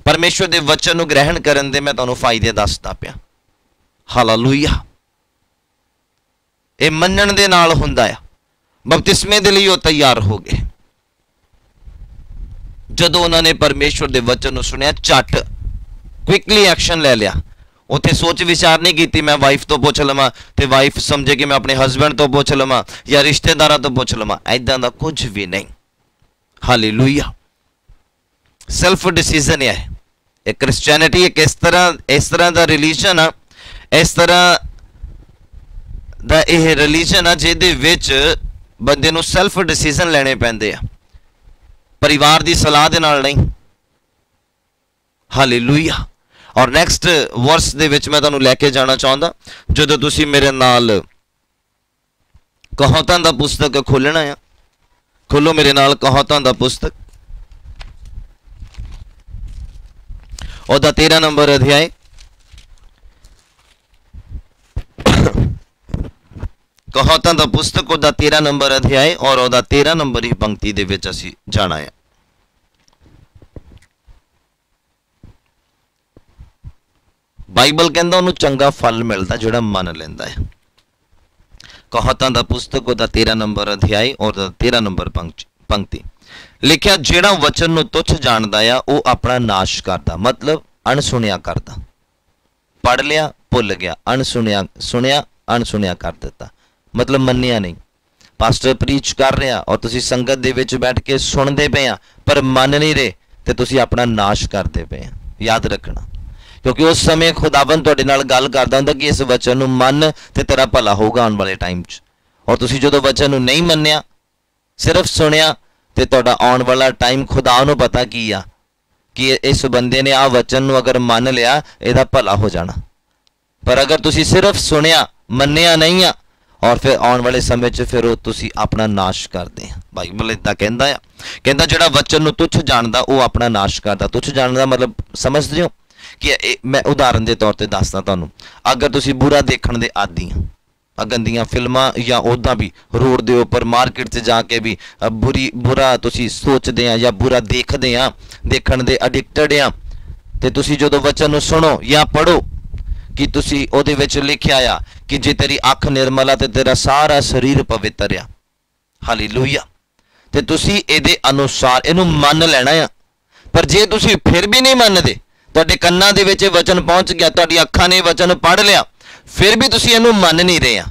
परमेश्वर दे वचन नूं ग्रहण करन दे मैं तुहानूं फायदे दसदा पिया। हालेलुया। ये मनण दे नाल हुंदा है। बपतिस्मे दे लई वो तैयार हो गए। जदों उन्होंने परमेश्वर दे वचन नूं सुनिया झट क्विकली एक्शन ले लिया। उत्थे सोच विचार नहीं की मैं वाइफ तो पुछ लवां ते वाइफ समझे कि मैं अपने हसबैंड तो पुछ लवां या रिश्तेदारां तो पुछ लवां, ऐदां दा कुछ भी नहीं। हालेलुया। सेल्फ डिसीजन है। एक क्रिश्चियनिटी एक इस तरह दा रिलीजन आ, इस तरह दा यह रिलीजन आ जिहदे विच बंदे नूं सेल्फ डिसीजन लेने पैंदे आ, परिवार की सलाह दे नाल नहीं। हालेलुया। और नैक्सट वर्स दे विच मैं तुहानूं लैके जाना चाहुंदा, जदों तुसीं मेरे नाल कहावतां दा पुस्तक खोलना है। खोलो मेरे नाल कहावतां दा पुस्तक, ओहदा 13 नंबर अध्याय। कहावतां दा पुस्तक ओहदा 13 नंबर अध्याय और ओहदा 13 नंबर ही पंक्ति दे विच असीं जाना है। बाइबल कहंदा उहनूं चंगा फल मिलदा जिहड़ा मन लैंदा है। कहावतां दा पुस्तक ओहदा 13 नंबर अध्याय और 13 नंबर पंक्ति लिखिया, जिहड़ा वचन नूं तुच्छ जाणदा आ वो अपना नाश करदा। मतलब अणसुणिया करदा। पढ़ लिया भुल गया, अणसुणिया सुनिया अणसुणिया कर दिता, मतलब मन्निया नहीं। पास्टर प्रीच कर रहा और तुसी संगत दे विच बैठ के सुनते पे आ पर मन नहीं रहे तो तुसी अपना नाश करते पे आ। याद रखना, क्योंकि उस समय खुदावन तुहाडे नाल गल करदा हुंदा कि इस वचन नूं मन ते तेरा भला होगा आने वाले टाइम च। और तुसी जदों वचन नूं नहीं मन्निया, सिर्फ सुनिया, तो तुहाडा आने वाला टाइम खुदा नूं पता की आ कि इस बंदे ने आ वचन नूं अगर मान लिया इहदा भला हो जाना। पर अगर तुसी सिर्फ सुनिया मन्निया नहीं आ और फिर आने वाले समय च फिर तुसी अपना नाश करते हैं। बाइबल इदा कहता है, कहता जिहड़ा वचन नूं तुच्छ जाणदा वो अपना नाश करदा। तुच्छ जाणदा मतलब समझदे हो कि मैं उदाहरण के तौर पर दसदा तुहानूं, अगर तुसी बुरा देखण दे आदी आ, गंदियां फिल्मां या उदा भी रोड के उपर मार्केट से जाके भी बुरा तुसी सोचते हैं या बुरा देखते हैं, देखण दे एडिक्टेड आ, ते तुसी जदों वचन नूं सुनो या पढ़ो कि तुसी उहदे विच लिखिया आ कि जे तेरी अख निर्मल आ ते तेरा सारा शरीर पवित्र आ। हालेलुया। ते तुसी इहदे अनुसार इहनूं मन लेना आ। पर जे तुसी फिर भी नहीं मनदे, तुहाडे कन्नां दे विच वचन पहुंच गया, तुहाडी अखां ने वचन पढ़ लिया, फिर भी तुसी इहनूं मन नहीं रहे,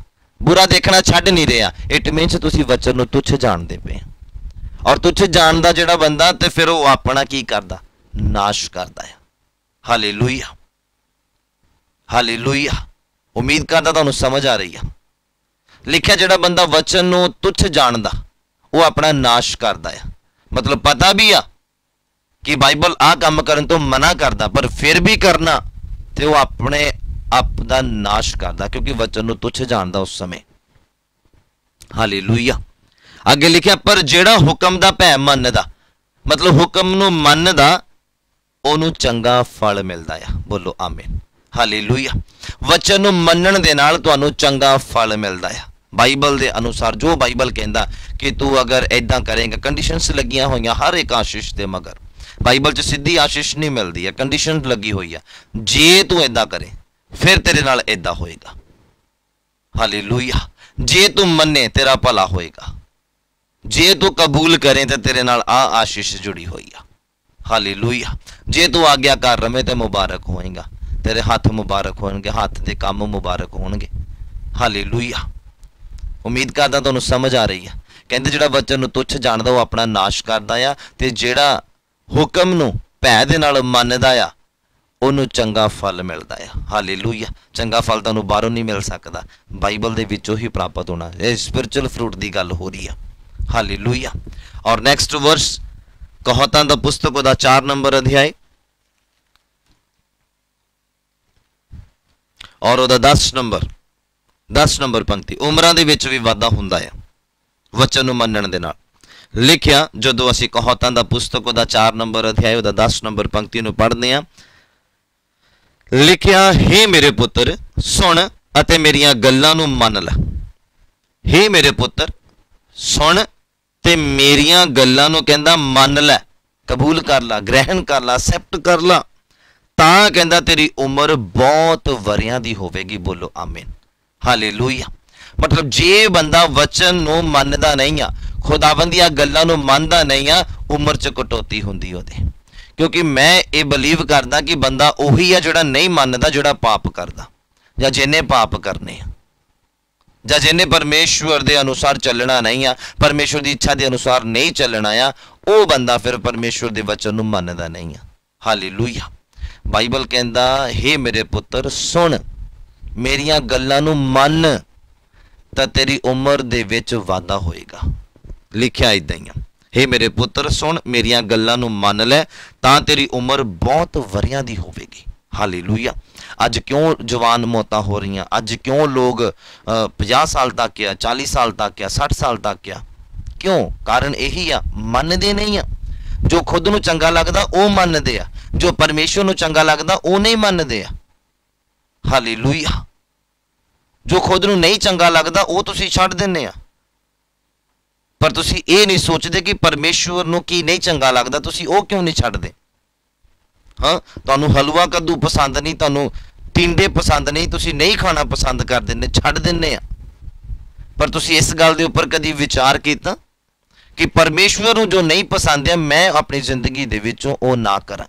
बुरा देखना छड्ड नहीं रहे, इट मीनस तुसी वचन नूं तुच्छ जाणदे पे। और तुच्छ जाणदा जिहड़ा बंदा ते फिर वो अपना की करदा, नाश करदा है। Hallelujah, hallelujah. उम्मीद करदा तुहानूं समझ आ रही है। लिखिया जिहड़ा बंदा वचन नूं तुच्छ जाणदा वो अपना नाश करदा है। मतलब पता भी आ कि बाइबल आ काम करन तो मना करदा, पर फिर भी करना ते वो अपने आप दा नाश करदा, क्योंकि वचन नूं तुच्छ जाणदा उस समय। हालेलुया। अगे लिखिया, पर जिहड़ा हुक्म दा भै मनदा, मतलब हुक्म नूं मनदा ओनूं चंगा फल मिलदा आ। बोलो आमीन, हालेलुया। वचन नूं मनण दे नाल तुहानूं चंगा फल मिलदा आ। बाइबल दे अनुसार जो बाइबल कहंदा कि तू अगर इदां करेंगा, कंडीशनस लगियां होईयां हर एक आशीष दे, मगर बाइबल च सीधी आशीष नहीं मिलती है, कंडीशन लगी हुई है। जे तू इदां करे फिर तेरे नाल इदां होएगा। हालेलुया। जे तू मन्ने तेरा भला होएगा, जे तू कबूल करें तो तेरे नाल आ आशीष जुड़ी हुई है। हालेलुया। जे तू आग्याकार रवे तो मुबारक होएगा, तेरे हाथ मुबारक होणगे, हाथ के काम मुबारक होणगे। हालेलुया। उम्मीद करदा तुहानूं समझ आ रही है। कहंदे जिहड़ा वचन नूं तुच्छ जाणदा वो अपना नाश करदा आ, ते जिहड़ा हुकम नूं भै दे नाल मनदा आ ਉਹਨੂੰ ਚੰਗਾ फल मिलता है। हालेलुया। चंगा फल ਤੁਹਾਨੂੰ ਬਾਹਰੋਂ नहीं मिल सकता, बाइबल ਦੇ ਵਿੱਚੋਂ ही प्राप्त होना। ਇਹ स्पिरिचुअल फ्रूट की गल हो रही है। हालेलुया। और नैक्सट वर्स कहावतां दा पुस्तक ਉਹਦਾ 4 नंबर अध्याय और ਉਹਦਾ 10 नंबर पंक्ति। उमरां दे विच भी वाधा हुंदा है वचन नूं मनण दे नाल। लिखिया जदों असीं कहावतां दा पुस्तक ਉਹਦਾ 4 नंबर अध्याय ਉਹਦਾ 10 नंबर पंक्ति नूं पढ़दे हां। लिखिया हे मेरे पुत्र सुन अते मेरियां गल्लां नूं मन लै। हे मेरे पुत्र सुन ते मेरियां गल्लां नूं कहंदा मन लै, कबूल कर ला, ग्रहण कर ला, एक्सेप्ट कर ला, तां कहंदा तेरी उम्र बहुत वरियां दी होवेगी। बोलो आमीन। हालेलुया। मतलब जे बंदा वचन नूं मनदा नहीं आ, खुदावंद दीआं गल्लां नूं मनदा नहीं आ, उम्र च कटौती हुंदी ओहदे। क्योंकि मैं ये बिलीव करदा कि बंदा उही है जिहड़ा नहीं मनदा, जिहड़ा पाप करदा या जिन्हें पाप करने या जिन्हें परमेश्वर के अनुसार चलना नहीं आ, परमेश्वर की इच्छा के अनुसार नहीं चलना आ, वो बंदा फिर परमेश्वर के वचन नूं मनदा नहीं आ। हालेलुया। बाइबल कहंदा हे मेरे पुत्र सुन मेरियां गल्लां नूं मन तां तेरी उम्र दे विच वाधा होएगा। लिखिया इदां ही आ, हे मेरे पुत्र सुन मेरियां गल्लां नूं मन लै तां तेरी उम्र बहुत वरियां दी होवेगी। हालेलुया। अज क्यों जवान मौतां हो रही, अज क्यों लोग 50 साल तक या 40 साल तक या 60 साल तक या, क्यों? कारण यही आ, मनदे नहीं आ। जो खुद नूं चंगा लगदा वो मनदे आ, जो परमेश्वर नूं चंगा लगदा वो नहीं मनदे आ। हालेलुया। जो खुद नूं नहीं चंगा लगदा वो तुसीं छड्ड दिंदे आ, पर तुसीं ये नहीं सोचते कि परमेश्वर नूं की नहीं चंगा लगदा, तुसीं वो क्यों नहीं छड्डदे। हाँ, तुहानूं हलवा कद्दू पसंद नहीं, तुहानूं टिंडे पसंद नहीं, तुसीं नहीं खाना पसंद कर दिंदे, छड्ड दिंदे आ। पर तुसीं इस गल दे उपर कदी विचार कीता कि परमेश्वर नूं जो नहीं पसंद है मैं अपनी जिंदगी दे विचों वो ना करां।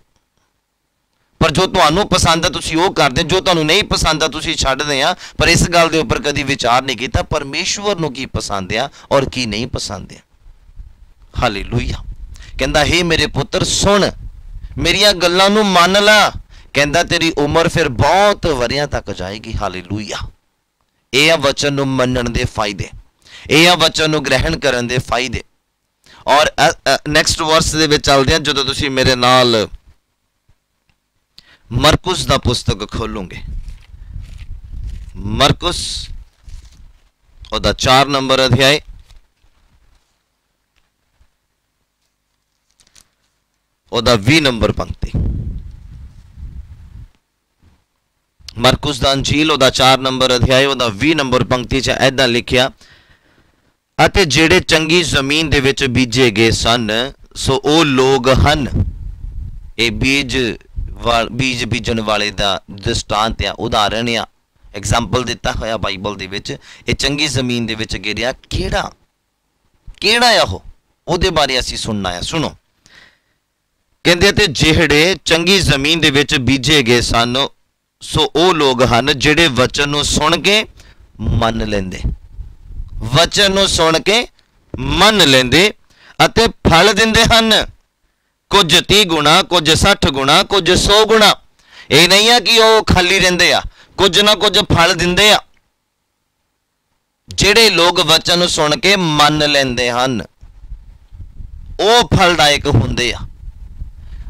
पर जो तुहानूं पसंद है तुसीं वो करदे, जो तुहानूं नहीं पसंद है तुसीं छड्डदे आ। पर इस गल दे उपर कदी विचार नहीं कीता परमेश्वर नूं की पसंद आ और की नहीं पसंद है। हालेलुया। कहंदा हे मेरे पुत्र सुन मेरियां गल्लां नूं मन ला, कहंदा तेरी उम्र फिर बहुत वरियां तक जाएगी। हालेलुया। यह वचन नूं मनण दे फायदे, यह वचन नूं ग्रहण करन दे फायदे। और नैक्सट वर्स दे विच चलदे हां, जदों तुसीं मेरे नाल मरकुस दा पुस्तक खोलोगे, मरकुस ओदा 4 नंबर अध्याय ओदा 20 नंबर पंक्ति। मरकुस दा अंजील ओदा 4 नंबर अध्याय ओदा 20 नंबर पंक्ति च ऐदां लिखिया, अते जेड़े चंगी जमीन दे विच बीजे गए सन सो ओ लोग हन। ये बीज बीजन वाले दा दृष्टांत आ, उदाहरण आ, एग्जाम्पल दिता होया बाइबल दे विच। ये चंगी जमीन दे विच गिरिया केड़ा आ ओहदे बारे असीं सुनना है। सुनो, कहंदे ते जेहड़े चंगी जमीन दे विच बीजे गए सन सो ओ लोग हन जेड़े वचन नूं सुन के मन लेंदे, वचन नूं सुन के मन लेंदे अते फल दिंदे हन, कुछ 30 गुणा, कुछ 60 गुणा, कुछ 100 गुणा। ये नहीं है कि वो खाली रहिंदे आ, कुछ ना कुछ फल दिंदे आ। जेड़े लोग वचन सुन के मन लेंदे हन वो फलदायक हुंदे आ,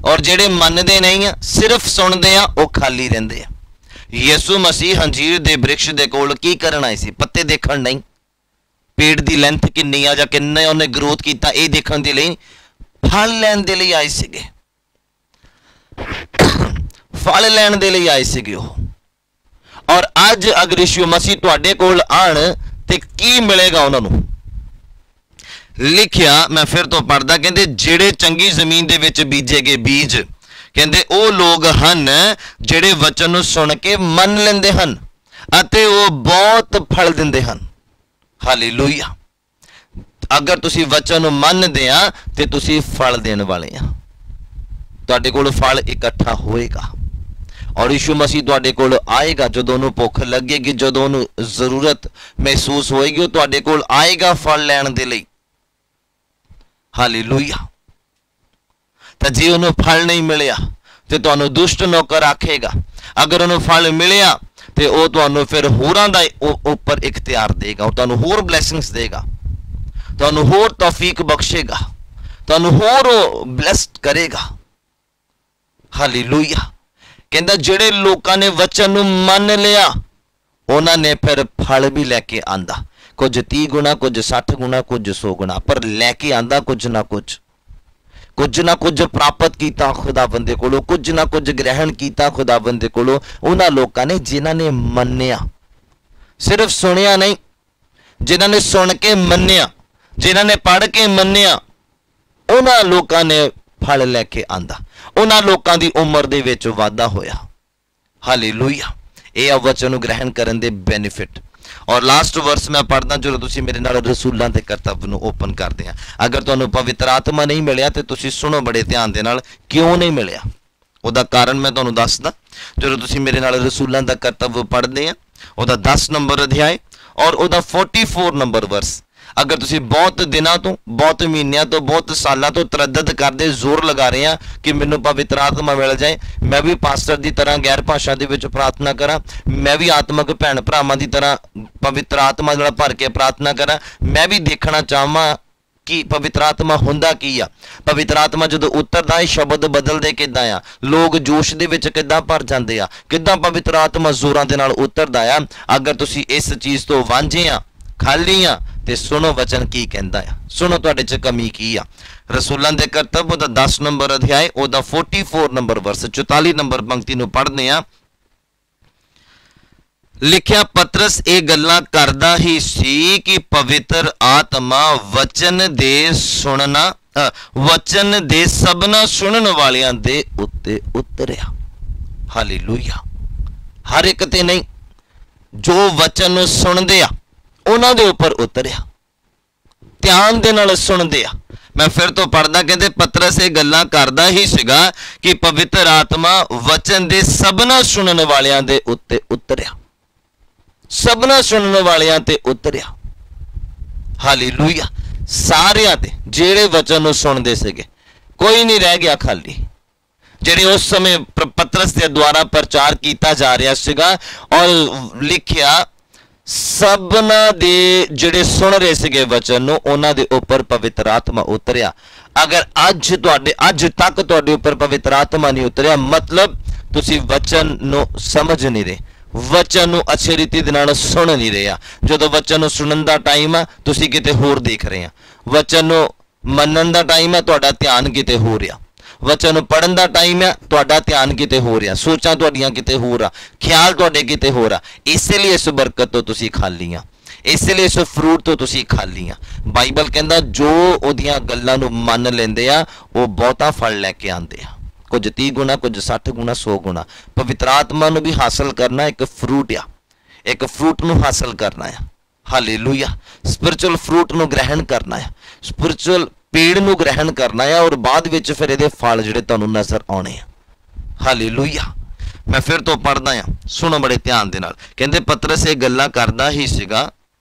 और जेड़े मनदे नहीं आ सिर्फ सुनदे आ वो खाली रहिंदे आ। यीशु मसीह अंजीर दे वृक्ष दे कोल की करन आए सी? पत्ते देखण नहीं, पेड़ दी लेंथ किन्नी आ जां किन्ने उन्हें ग्रोथ कीता ये देखण दे लई, फल लैण दे लई आए सीगे, फल लैण दे लई आए सीगे वो। और अज अगर यीशु मसीह तुहाडे कोल आण ते की मिलेगा उन्हां नूं? लिखिया मैं फिर तो पढ़दा, कहंदे जेड़े चंगी जमीन दे विच बीजे गए बीज, कहंदे ओ लोग हन जेड़े वचन नूं सुन के मन लेंदे हन अते वो बहुत फल दिंदे हन। हालेलुया। अगर तुसी वचन मनदे आ ते तुसी फल देने वाले आ, ਤੁਹਾਡੇ ਕੋਲ ਫਲ ਇਕੱਠਾ ਹੋਏਗਾ। ਔਰ ਯਿਸੂ ਮਸੀਹ ਤੁਹਾਡੇ ਕੋਲ ਆਏਗਾ ਜਦੋਂ ਉਹਨੂੰ ਭੁੱਖ ਲੱਗੇਗੀ, ਜਦੋਂ ਉਹਨੂੰ ਜ਼ਰੂਰਤ ਮਹਿਸੂਸ ਹੋਏਗੀ, ਉਹ ਤੁਹਾਡੇ ਕੋਲ ਆਏਗਾ ਫਲ ਲੈਣ ਦੇ ਲਈ। ਹਾਲੇਲੂਇਆ। ਤਾਂ ਜੇ ਉਹਨੂੰ ਫਲ ਨਹੀਂ ਮਿਲਿਆ ਤੇ ਤੁਹਾਨੂੰ ਦੁਸ਼ਟ ਨੌਕਰ ਆਖੇਗਾ। ਅਗਰ ਉਹਨੂੰ ਫਲ ਮਿਲਿਆ ਤੇ ਉਹ ਤੁਹਾਨੂੰ ਫਿਰ ਹੋਰਾਂ ਦਾ ਉੱਪਰ ਇਖਤਿਆਰ ਦੇਗਾ, ਉਹ ਤੁਹਾਨੂੰ ਹੋਰ ਬਲੈਸਿੰਗਸ ਦੇਗਾ, ਤੁਹਾਨੂੰ ਹੋਰ ਤੌਫੀਕ ਬਖਸ਼ੇਗਾ, ਤੁਹਾਨੂੰ ਹੋਰ ਉਹ ਬਲੈਸਡ ਕਰੇਗਾ। ਹਾਲੇਲੂਇਆ। ਕਹਿੰਦਾ ਜਿਹੜੇ ਲੋਕਾਂ ਨੇ ਵਚਨ ਨੂੰ ਮੰਨ ਲਿਆ ਉਹਨਾਂ ਨੇ ਫਿਰ ਫਲ ਵੀ ਲੈ ਕੇ ਆਂਦਾ, ਕੁਝ 30 ਗੁਣਾ, ਕੁਝ 60 ਗੁਣਾ, ਕੁਝ 100 ਗੁਣਾ, ਪਰ ਲੈ ਕੇ ਆਂਦਾ ਕੁਝ ਨਾ ਕੁਝ ਪ੍ਰਾਪਤ ਕੀਤਾ ਖੁਦਾਵੰਦ ਦੇ ਕੋਲੋਂ, ਕੁਝ ਨਾ ਕੁਝ ਗ੍ਰਹਿਣ ਕੀਤਾ ਖੁਦਾਵੰਦ ਦੇ ਕੋਲੋਂ। ਉਹਨਾਂ ਲੋਕਾਂ ਨੇ ਜਿਨ੍ਹਾਂ ਨੇ ਮੰਨਿਆ, ਸਿਰਫ ਸੁਣਿਆ ਨਹੀਂ, ਜਿਨ੍ਹਾਂ ਨੇ ਸੁਣ ਕੇ ਮੰਨਿਆ, ਜਿਨ੍ਹਾਂ ਨੇ ਪੜ੍ਹ ਕੇ ਮੰਨਿਆ, ਉਹਨਾਂ ਲੋਕਾਂ ਨੇ ਫਲ ਲੈ ਕੇ ਆਂਦਾ। ਉਹਨਾਂ ਲੋਕਾਂ ਦੀ ਉਮਰ ਦੇ ਵਿੱਚ ਵਾਧਾ ਹੋਇਆ। ਹਾਲੇਲੂਇਆ। ਇਹ ਆ ਵਚਨ ਨੂੰ ਗ੍ਰਹਿਣ ਕਰਨ ਦੇ ਬੈਨੀਫਿਟ। ਔਰ ਲਾਸਟ ਵਰਸ ਮੈਂ ਪੜ੍ਹਦਾ, ਜਦੋਂ ਤੁਸੀਂ ਮੇਰੇ ਨਾਲ ਰਸੂਲਾਂ ਦੇ ਕਰਤੱਵ ਨੂੰ ਓਪਨ ਕਰਦੇ ਆ। ਅਗਰ ਤੁਹਾਨੂੰ ਪਵਿੱਤਰ ਆਤਮਾ ਨਹੀਂ ਮਿਲਿਆ ਤੇ ਤੁਸੀਂ ਸੁਣੋ ਬੜੇ ਧਿਆਨ ਦੇ ਨਾਲ, ਕਿਉਂ ਨਹੀਂ ਮਿਲਿਆ ਉਹਦਾ ਕਾਰਨ ਮੈਂ ਤੁਹਾਨੂੰ ਦੱਸਦਾ। ਜਦੋਂ ਤੁਸੀਂ ਮੇਰੇ ਨਾਲ ਰਸੂਲਾਂ ਦਾ ਕਰਤੱਵ ਪੜ੍ਹਦੇ ਆ, ਉਹਦਾ 10 ਨੰਬਰ ਅਧਿਆਇ ਔਰ ਉਹਦਾ 44 ਨੰਬਰ ਵਰਸ, ਅਗਰ ਤੁਸੀਂ ਬਹੁਤ ਦਿਨਾਂ ਤੋਂ, ਬਹੁਤ ਮਹੀਨਿਆਂ ਤੋਂ, ਬਹੁਤ ਸਾਲਾਂ ਤੋਂ ਤਰੱਦਦ ਕਰਦੇ, ਜ਼ੋਰ ਲਗਾ ਰਹੇ ਆ ਕਿ ਮੈਨੂੰ ਪਵਿੱਤਰ ਆਤਮਾ ਮਿਲ ਜਾਏ, ਮੈਂ ਵੀ ਪਾਸਟਰ ਦੀ ਤਰ੍ਹਾਂ ਗੈਰ ਭਾਸ਼ਾ ਦੇ ਵਿੱਚ ਪ੍ਰਾਰਥਨਾ ਕਰਾਂ, ਮੈਂ ਵੀ ਆਤਮਕ ਭੈਣ ਭਰਾਵਾਂ ਦੀ ਤਰ੍ਹਾਂ ਪਵਿੱਤਰ ਆਤਮਾ ਨਾਲ ਭਰ ਕੇ ਪ੍ਰਾਰਥਨਾ ਕਰਾਂ, ਮੈਂ ਵੀ ਦੇਖਣਾ ਚਾਹਾਂ ਕਿ ਪਵਿੱਤਰ ਆਤਮਾ ਹੁੰਦਾ ਕੀ ਆ, ਪਵਿੱਤਰ ਆਤਮਾ ਜਦੋਂ ਉਤਰਦਾ ਹੈ ਸ਼ਬਦ ਬਦਲਦੇ ਕਿੱਦਾਂ ਆ, ਲੋਕ ਜੋਸ਼ ਦੇ ਵਿੱਚ ਕਿੱਦਾਂ ਭਰ ਜਾਂਦੇ ਆ, ਕਿੱਦਾਂ ਪਵਿੱਤਰ ਆਤਮਾ ਜ਼ੋਰਾਂ ਦੇ ਨਾਲ ਉਤਰਦਾ ਆ। ਅਗਰ ਤੁਸੀਂ ਇਸ ਚੀਜ਼ ਤੋਂ ਵਾਂਝੇ ਆ, ਖਾਲੀ ਆ, ਤੇ ਸੁਣੋ ਵਚਨ ਕੀ ਕਹਿੰਦਾ ਆ, ਸੁਣੋ ਤੁਹਾਡੇ ਚ ਕਮੀ ਕੀ ਆ। ਰਸੂਲਾਂ ਦੇ ਕਰਤੱਵ ਉਹਦਾ 10 ਨੰਬਰ ਅਧਿਆਇ ਉਹਦਾ 44 ਨੰਬਰ ਵਰਸ 44 ਨੰਬਰ ਪੰਕਤੀ ਨੂੰ ਪੜ੍ਹਦੇ ਆ। ਲਿਖਿਆ, ਪਤਰਸ ਇਹ ਗੱਲਾਂ ਕਰਦਾ ਹੀ ਸੀ ਕਿ ਪਵਿੱਤਰ ਆਤਮਾ ਵਚਨ ਦੇ ਸਭਨਾ ਸੁਣਨ ਵਾਲਿਆਂ ਦੇ ਉੱਤੇ ਉਤਰਿਆ। ਹਾਲੇਲੂਇਆ। ਹਰ ਇੱਕ ਤੇ ਨਹੀਂ, ਜੋ ਵਚਨ ਨੂੰ ਸੁਣਦੇ ਆ ਉਹਨਾਂ ਦੇ ਉੱਪਰ ਉਤਰਿਆ, ਧਿਆਨ ਦੇ ਨਾਲ ਸੁਣਦੇ ਆ। ਮੈਂ ਫਿਰ ਤੋਂ ਪੜ੍ਹਦਾ, ਕਹਿੰਦੇ ਪਤਰਸ ਇਹ ਗੱਲਾਂ ਕਰਦਾ ਹੀ ਸੀਗਾ ਕਿ ਪਵਿੱਤਰ ਆਤਮਾ ਵਚਨ ਦੇ ਸਭਨਾ ਸੁਣਨ ਵਾਲਿਆਂ ਦੇ ਉੱਤੇ ਉਤਰਿਆ, ਸਭਨਾ ਸੁਣਨ ਵਾਲਿਆਂ ਤੇ ਉਤਰਿਆ। ਹਾਲੇਲੂਇਆ। ਸਾਰਿਆਂ ਤੇ ਜਿਹੜੇ ਵਚਨ ਨੂੰ ਸੁਣਦੇ ਸੀਗੇ, ਕੋਈ ਨਹੀਂ ਰਹਿ ਗਿਆ ਖਾਲੀ। ਜਿਹੜੇ ਉਸ ਸਮੇਂ ਪਤਰਸ ਦੇ ਦੁਆਰਾ ਪ੍ਰਚਾਰ ਕੀਤਾ ਜਾ ਰਿਹਾ ਸੀਗਾ, ਔਰ ਲਿਖਿਆ ਸਭਨਾਂ ਦੇ ਜਿਹੜੇ ਸੁਣ ਰਹੇ ਸੀਗੇ ਵਚਨ ਨੂੰ, ਉਹਨਾਂ ਦੇ ਉੱਪਰ ਪਵਿੱਤਰ ਆਤਮਾ ਉਤਰਿਆ। ਅਗਰ ਅੱਜ ਤੱਕ ਤੁਹਾਡੇ ਉੱਪਰ ਪਵਿੱਤਰ ਆਤਮਾ ਨਹੀਂ ਉਤਰਿਆ, ਮਤਲਬ ਤੁਸੀਂ ਵਚਨ ਨੂੰ ਸਮਝ ਨਹੀਂ ਰਹੇ, ਵਚਨ ਨੂੰ ਅੱਛੀ ਰੀਤੀ ਦੇ ਨਾਲ ਸੁਣ ਨਹੀਂ ਰਹੇ ਆ। ਜਦੋਂ ਵਚਨ ਨੂੰ ਸੁਣਨ ਦਾ ਟਾਈਮ ਆ, ਤੁਸੀਂ ਕਿਤੇ ਹੋਰ ਦੇਖ ਰਹੇ ਆ। ਵਚਨ ਨੂੰ ਮੰਨਣ ਦਾ ਟਾਈਮ ਆ, ਤੁਹਾਡਾ ਧਿਆਨ ਕਿਤੇ ਹੋ ਰਿਹਾ। ਵਚਨ ਨੂੰ ਪੜ੍ਹਨ ਦਾ ਟਾਈਮ ਆ, ਤੁਹਾਡਾ ਧਿਆਨ ਕਿਤੇ ਹੋ ਰਿਹਾ, ਸੋਚਾਂ ਤੁਹਾਡੀਆਂ ਕਿਤੇ ਹੋਰ ਆ, ਖਿਆਲ ਤੁਹਾਡੇ ਕਿਤੇ ਹੋਰ ਆ। ਇਸੇ ਲਈ ਇਸ ਬਰਕਤ ਤੋਂ ਤੁਸੀਂ ਖਾਲੀ ਆ, ਇਸੇ ਲਈ ਇਸ ਫਰੂਟ ਤੋਂ ਤੁਸੀਂ ਖਾਲੀ ਆ। ਬਾਈਬਲ ਕਹਿੰਦਾ ਜੋ ਉਹਦੀਆਂ ਗੱਲਾਂ ਨੂੰ ਮੰਨ ਲੈਂਦੇ ਆ ਉਹ ਬਹੁਤਾ ਫਲ ਲੈ ਕੇ ਆਉਂਦੇ ਆ, ਕੁਝ 30 ਗੁਣਾ, ਕੁਝ 60 ਗੁਣਾ, 100 ਗੁਣਾ। ਪਵਿੱਤਰ ਆਤਮਾ ਨੂੰ ਵੀ ਹਾਸਲ ਕਰਨਾ ਇੱਕ ਫਰੂਟ ਆ, ਇੱਕ ਫਰੂਟ ਨੂੰ ਹਾਸਲ ਕਰਨਾ ਆ। ਹਾਲੇਲੂਇਆ। ਸਪਿਰਚੁਅਲ ਫਰੂਟ ਨੂੰ ਗ੍ਰਹਿਣ ਕਰਨਾ ਆ, ਸਪਿਰਚੁਅਲ ਪੇੜ ਨੂੰ ਗ੍ਰਹਿਣ ਕਰਨਾ ਆ, ਔਰ ਬਾਅਦ ਵਿੱਚ ਫਿਰ ਇਹਦੇ ਫਲ ਜਿਹੜੇ ਤੁਹਾਨੂੰ ਨਜ਼ਰ ਆਉਣੇ ਆ। ਹਾਲੇਲੂਇਆ। ਮੈਂ ਫਿਰ ਤੋਂ ਪੜ੍ਹਦਾ ਆ, ਸੁਣੋ ਬੜੇ ਧਿਆਨ ਦੇ ਨਾਲ। ਕਹਿੰਦੇ ਪਤਰਸ ਇਹ ਗੱਲਾਂ ਕਰਦਾ ਹੀ ਸੀਗਾ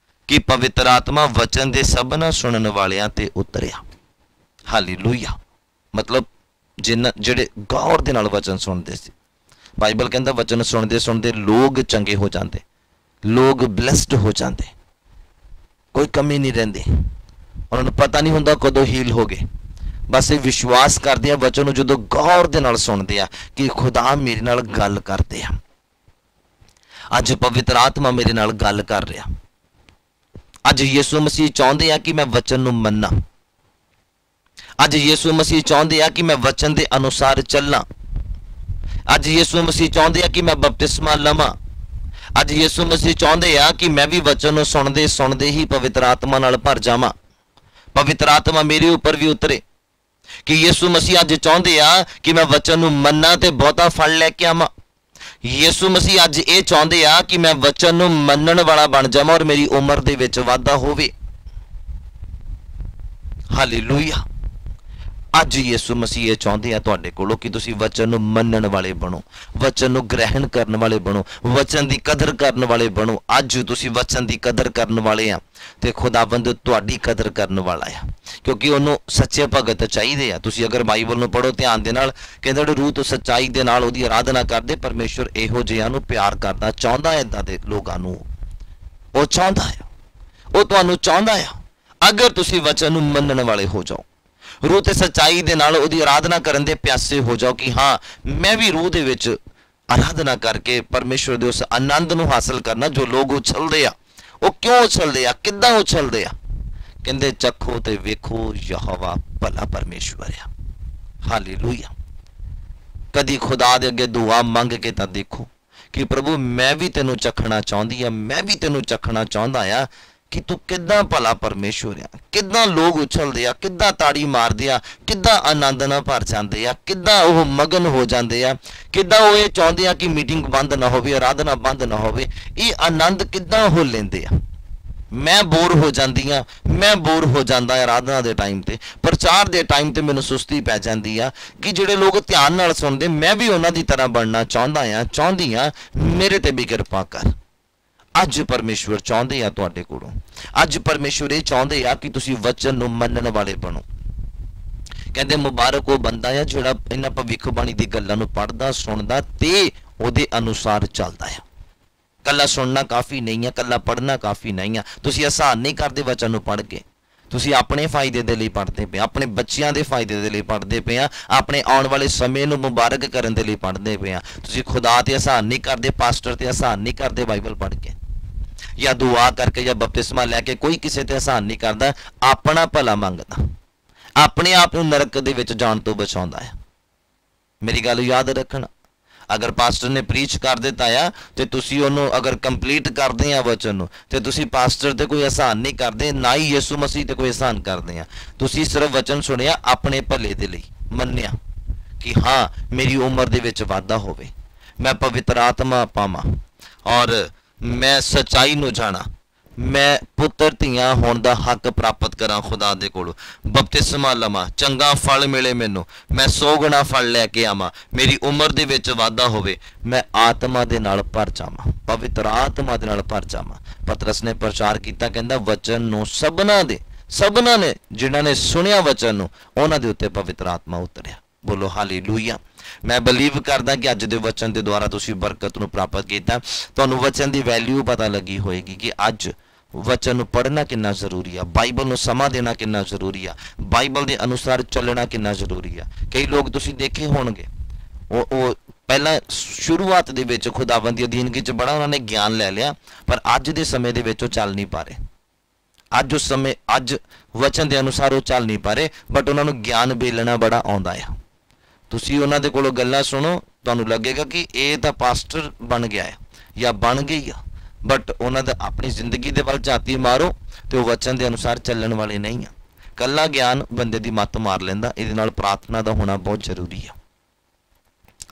ਕਿ ਪਵਿੱਤਰ ਆਤਮਾ ਵਚਨ ਦੇ ਸਭਨਾਂ ਸੁਣਨ ਵਾਲਿਆਂ ਤੇ ਉਤਰਿਆ। ਹਾਲੇਲੂਇਆ। ਮਤਲਬ ਜਿਹੜੇ ਗੌਰ ਦੇ ਨਾਲ ਵਚਨ ਸੁਣਦੇ ਸੀ। ਬਾਈਬਲ ਕਹਿੰਦਾ ਵਚਨ ਸੁਣਦੇ ਸੁਣਦੇ ਲੋਕ ਚੰਗੇ ਹੋ ਜਾਂਦੇ, ਲੋਕ ਬਲੈਸਡ ਹੋ ਜਾਂਦੇ, ਕੋਈ ਕਮੀ ਨਹੀਂ ਰਹਿੰਦੀ। ਉਹਨਾਂ ਨੂੰ ਪਤਾ ਨਹੀਂ ਹੁੰਦਾ ਕਦੋਂ ਹੀਲ ਹੋ ਗਏ, ਬਸ ਇਹ ਵਿਸ਼ਵਾਸ ਕਰਦੇ ਆ ਵਚਨ ਨੂੰ ਜਦੋਂ ਗੌਰ ਦੇ ਨਾਲ ਸੁਣਦੇ ਆ ਕਿ ਖੁਦਾ ਮੇਰੇ ਨਾਲ ਗੱਲ ਕਰਦੇ ਆ। ਅੱਜ ਪਵਿੱਤਰ ਆਤਮਾ ਮੇਰੇ ਨਾਲ ਗੱਲ ਕਰ ਰਿਹਾ। ਅੱਜ ਯਿਸੂ ਮਸੀਹ ਚਾਹੁੰਦੇ ਆ ਕਿ ਮੈਂ ਵਚਨ ਨੂੰ ਮੰਨਾਂ। ਅੱਜ ਯਿਸੂ ਮਸੀਹ ਚਾਹੁੰਦੇ ਆ ਕਿ ਮੈਂ ਵਚਨ ਦੇ ਅਨੁਸਾਰ ਚੱਲਾਂ। ਅੱਜ ਯਿਸੂ ਮਸੀਹ ਚਾਹੁੰਦੇ ਆ ਕਿ ਮੈਂ ਬਪਤਿਸਮਾ ਲਵਾਂ। ਅੱਜ ਯਿਸੂ ਮਸੀਹ ਚਾਹੁੰਦੇ ਆ ਕਿ ਮੈਂ ਵੀ ਵਚਨ ਨੂੰ ਸੁਣਦੇ ਸੁਣਦੇ ਹੀ ਪਵਿੱਤਰ ਆਤਮਾ ਨਾਲ ਭਰ ਜਾਵਾਂ, ਪਵਿੱਤਰ ਆਤਮਾ ਮੇਰੇ ਉੱਪਰ ਵੀ ਉਤਰੇ। ਕਿ ਯਿਸੂ ਮਸੀਹ ਅੱਜ ਚਾਹੁੰਦੇ ਆ ਕਿ ਮੈਂ ਵਚਨ ਨੂੰ ਮੰਨਾਂ ਤੇ ਬਹੁਤਾ ਫਲ ਲੈ ਕੇ ਆਵਾਂ। ਯਿਸੂ ਮਸੀਹ ਅੱਜ ਇਹ ਚਾਹੁੰਦੇ ਆ ਕਿ ਮੈਂ ਵਚਨ ਨੂੰ ਮੰਨਣ ਵਾਲਾ ਬਣ ਜਾਵਾਂ ਔਰ ਮੇਰੀ ਉਮਰ ਦੇ ਵਿੱਚ ਵਾਧਾ ਹੋਵੇ। ਹਾਲੇਲੂਇਆ। ਅੱਜ ਯਿਸੂ ਮਸੀਹ ਇਹ ਚਾਹੁੰਦੇ ਆ ਤੁਹਾਡੇ ਕੋਲੋਂ ਕਿ ਤੁਸੀਂ ਵਚਨ ਨੂੰ ਮੰਨਣ ਵਾਲੇ ਬਣੋ, ਵਚਨ ਨੂੰ ਗ੍ਰਹਿਣ ਕਰਨ ਵਾਲੇ ਬਣੋ, ਵਚਨ ਦੀ ਕਦਰ ਕਰਨ ਵਾਲੇ ਬਣੋ। ਅੱਜ ਤੁਸੀਂ ਵਚਨ ਦੀ ਕਦਰ ਕਰਨ ਵਾਲੇ ਆ ਤੇ ਖੁਦਾਵੰਦ ਤੁਹਾਡੀ ਕਦਰ ਕਰਨ ਵਾਲਾ ਆ, ਕਿਉਂਕਿ ਉਹਨੂੰ ਸੱਚੇ ਭਗਤ ਚਾਹੀਦੇ ਆ। ਤੁਸੀਂ ਅਗਰ ਬਾਈਬਲ ਨੂੰ ਪੜ੍ਹੋ ਧਿਆਨ ਦੇ ਨਾਲ, ਕਹਿੰਦੇ ਜਿਹੜੇ ਰੂਹ ਤੋਂ ਸੱਚਾਈ ਦੇ ਨਾਲ ਉਹਦੀ ਆਰਾਧਨਾ ਕਰਦੇ, ਪਰਮੇਸ਼ਵਰ ਇਹੋ ਜਿਹਿਆਂ ਨੂੰ ਪਿਆਰ ਕਰਦਾ, ਚਾਹੁੰਦਾ ਹੈ ਇੱਦਾਂ ਦੇ ਲੋਕਾਂ ਨੂੰ। ਉਹ ਚਾਹੁੰਦਾ ਆ, ਉਹ ਤੁਹਾਨੂੰ ਚਾਹੁੰਦਾ ਆ ਅਗਰ ਤੁਸੀਂ ਵਚਨ ਨੂੰ ਮੰਨਣ ਵਾਲੇ ਹੋ ਜਾਓ, रूह ते सच्चाई दे नाल उहदी आराधना करन दे प्यासे हो जाओ कि हाँ मैं भी रूह दे विच आराधना करके परमेश्वर दे उस आनंद नूं हासिल करना जो लोग उछलदे आ। वो क्यों उछलदे आ, किद्दां उछलदे आ? कहंदे चखो ते वेखो यहोवा भला परमेश्वर आ। हालेलुया। कदी खुदा दे अगे दुआ मंग के तां देखो कि प्रभु मैं भी तेनों चखना चाहुंदी आ, मैं भी तेनों चखना चाहुंदा आ कि तू किद्दां भला परमेश्वर आ। किद्दां लोग उछलदे आ, किद्दां ताड़ी मारदे आ, किद्दां आनंद नाल भर जांदे आ, किद्दां ओह मगन हो जांदे आ, किद्दां ओह चाहुंदे आ कि मीटिंग बंद ना होवे, आराधना बंद ना होवे। ये आनंद किद्दां हो लेंदे आ। मैं बोर हो जांदी आ, मैं बोर हो जांदा आराधना दे टाइम ते, प्रचार दे टाइम ते मैनूं सुस्ती पै जांदी आ कि जिहड़े लोग ध्यान नाल सुणदे मैं भी उन्हां दी तरह बनना चाहुंदा आ, चाहुंदी आ, मेरे ते भी किरपा कर। अज परमेश्वर चाहुंदे आ तुहाडे कोलों, अज परमेश्वर ये चाहुंदे आ कि तुसीं वचन नूं मनण वाले बनो। कहंदे मुबारक वो बंदा आ जिहड़ा इन्हां भविखबाणी दी गल्लां नूं पढ़दा सुणदा ते उहदे अनुसार चलदा आ। कल्ला सुनना काफ़ी नहीं है, कल्ला पढ़ना काफ़ी नहीं है। तुसीं आसान नहीं करदे वचन नूं पढ़ के, तुसीं अपने फायदे दे लई पढ़दे पे, अपने बच्चियां दे फायदे दे लई पढ़दे पे, अपने आउण वाले समय नूं मुबारक करन दे लई पढ़दे पे। तुसीं खुदा ते आसान नहीं करदे, पास्टर ते आसान नहीं करदे बाइबल पढ़ के या दुआ करके या बपतिस्मा लैके। कोई किसी ते आसान नहीं करदा, अपना भला मंगदा, अपने आप नूं नरक दे विच जाण तों बचाउंदा है। मेरी गल याद रखना, अगर पास्टर ने प्रीच कर दिता आ ते तुसीं ओनू अगर कंप्लीट करदे आ वचन नूं ते तुसीं पास्टर ते कोई आसान नहीं करदे, ना ही यीशु मसीह ते कोई आसान करदे आ। तुसीं सिर्फ वचन सुनिया अपने भले दे लई, मन्निया कि हाँ मेरी उम्र दे विच वाधा होवे, मैं पवित्र आत्मा पावां और मैं सच्चाई नूं जाना, मैं पुत्र धीआं होण दा हक प्राप्त करां खुदा दे कोलों, बपतिस्मा लवां, चंगा फल मिले मैनूं, मैं 100 गुणा फल लैके आवां, मेरी उम्र दे विच वाधा होवे, मैं आत्मा दे नाल भर जावां, पवित्र आत्मा दे नाल भर जावां। पतरस ने प्रचार कीता, कहंदा वचन नूं सबना ने जिन्हां ने सुनिया वचन नूं उन्हां दे उत्ते पवित्र आत्मा उतरिया। बोलो हालेलुया। मैं बिलीव करदा कि अज दे वचन के द्वारा तुसीं बरकत नूं प्राप्त कीता, तुहानूं वचन की वैल्यू पता लगी होएगी कि अज वचन नूं पढ़ना कितना जरूरी है, बाइबल नूं समां देना कितना जरूरी है, बाइबल के अनुसार चलना कितना जरूरी है। कई लोग तुसीं देखे होणगे वो पहला शुरुआत दे विच खुदावंद दी अधीनगी च बड़ा उन्होंने ज्ञान ले लिया, पर अज दे समय दे विच चल नहीं पा रहे। अज उस समय अज वचन के अनुसार वो चल नहीं पा रहे, बट उन्होंने ज्ञान बेलना बड़ा आउंदा है। तुसीं उन्हां दे कोलों गल्लां सुनो, तुहानूं लगेगा कि ये तां पास्टर बन गया है या बन गई है, बट उन्हां दा अपनी जिंदगी दे वल झाती मारो तो वचन के अनुसार चलण वाले नहीं है। कल्ला ज्ञान बंदे दी मत मार लैंदा, इहदे नाल प्रार्थना दा होना बहुत जरूरी है।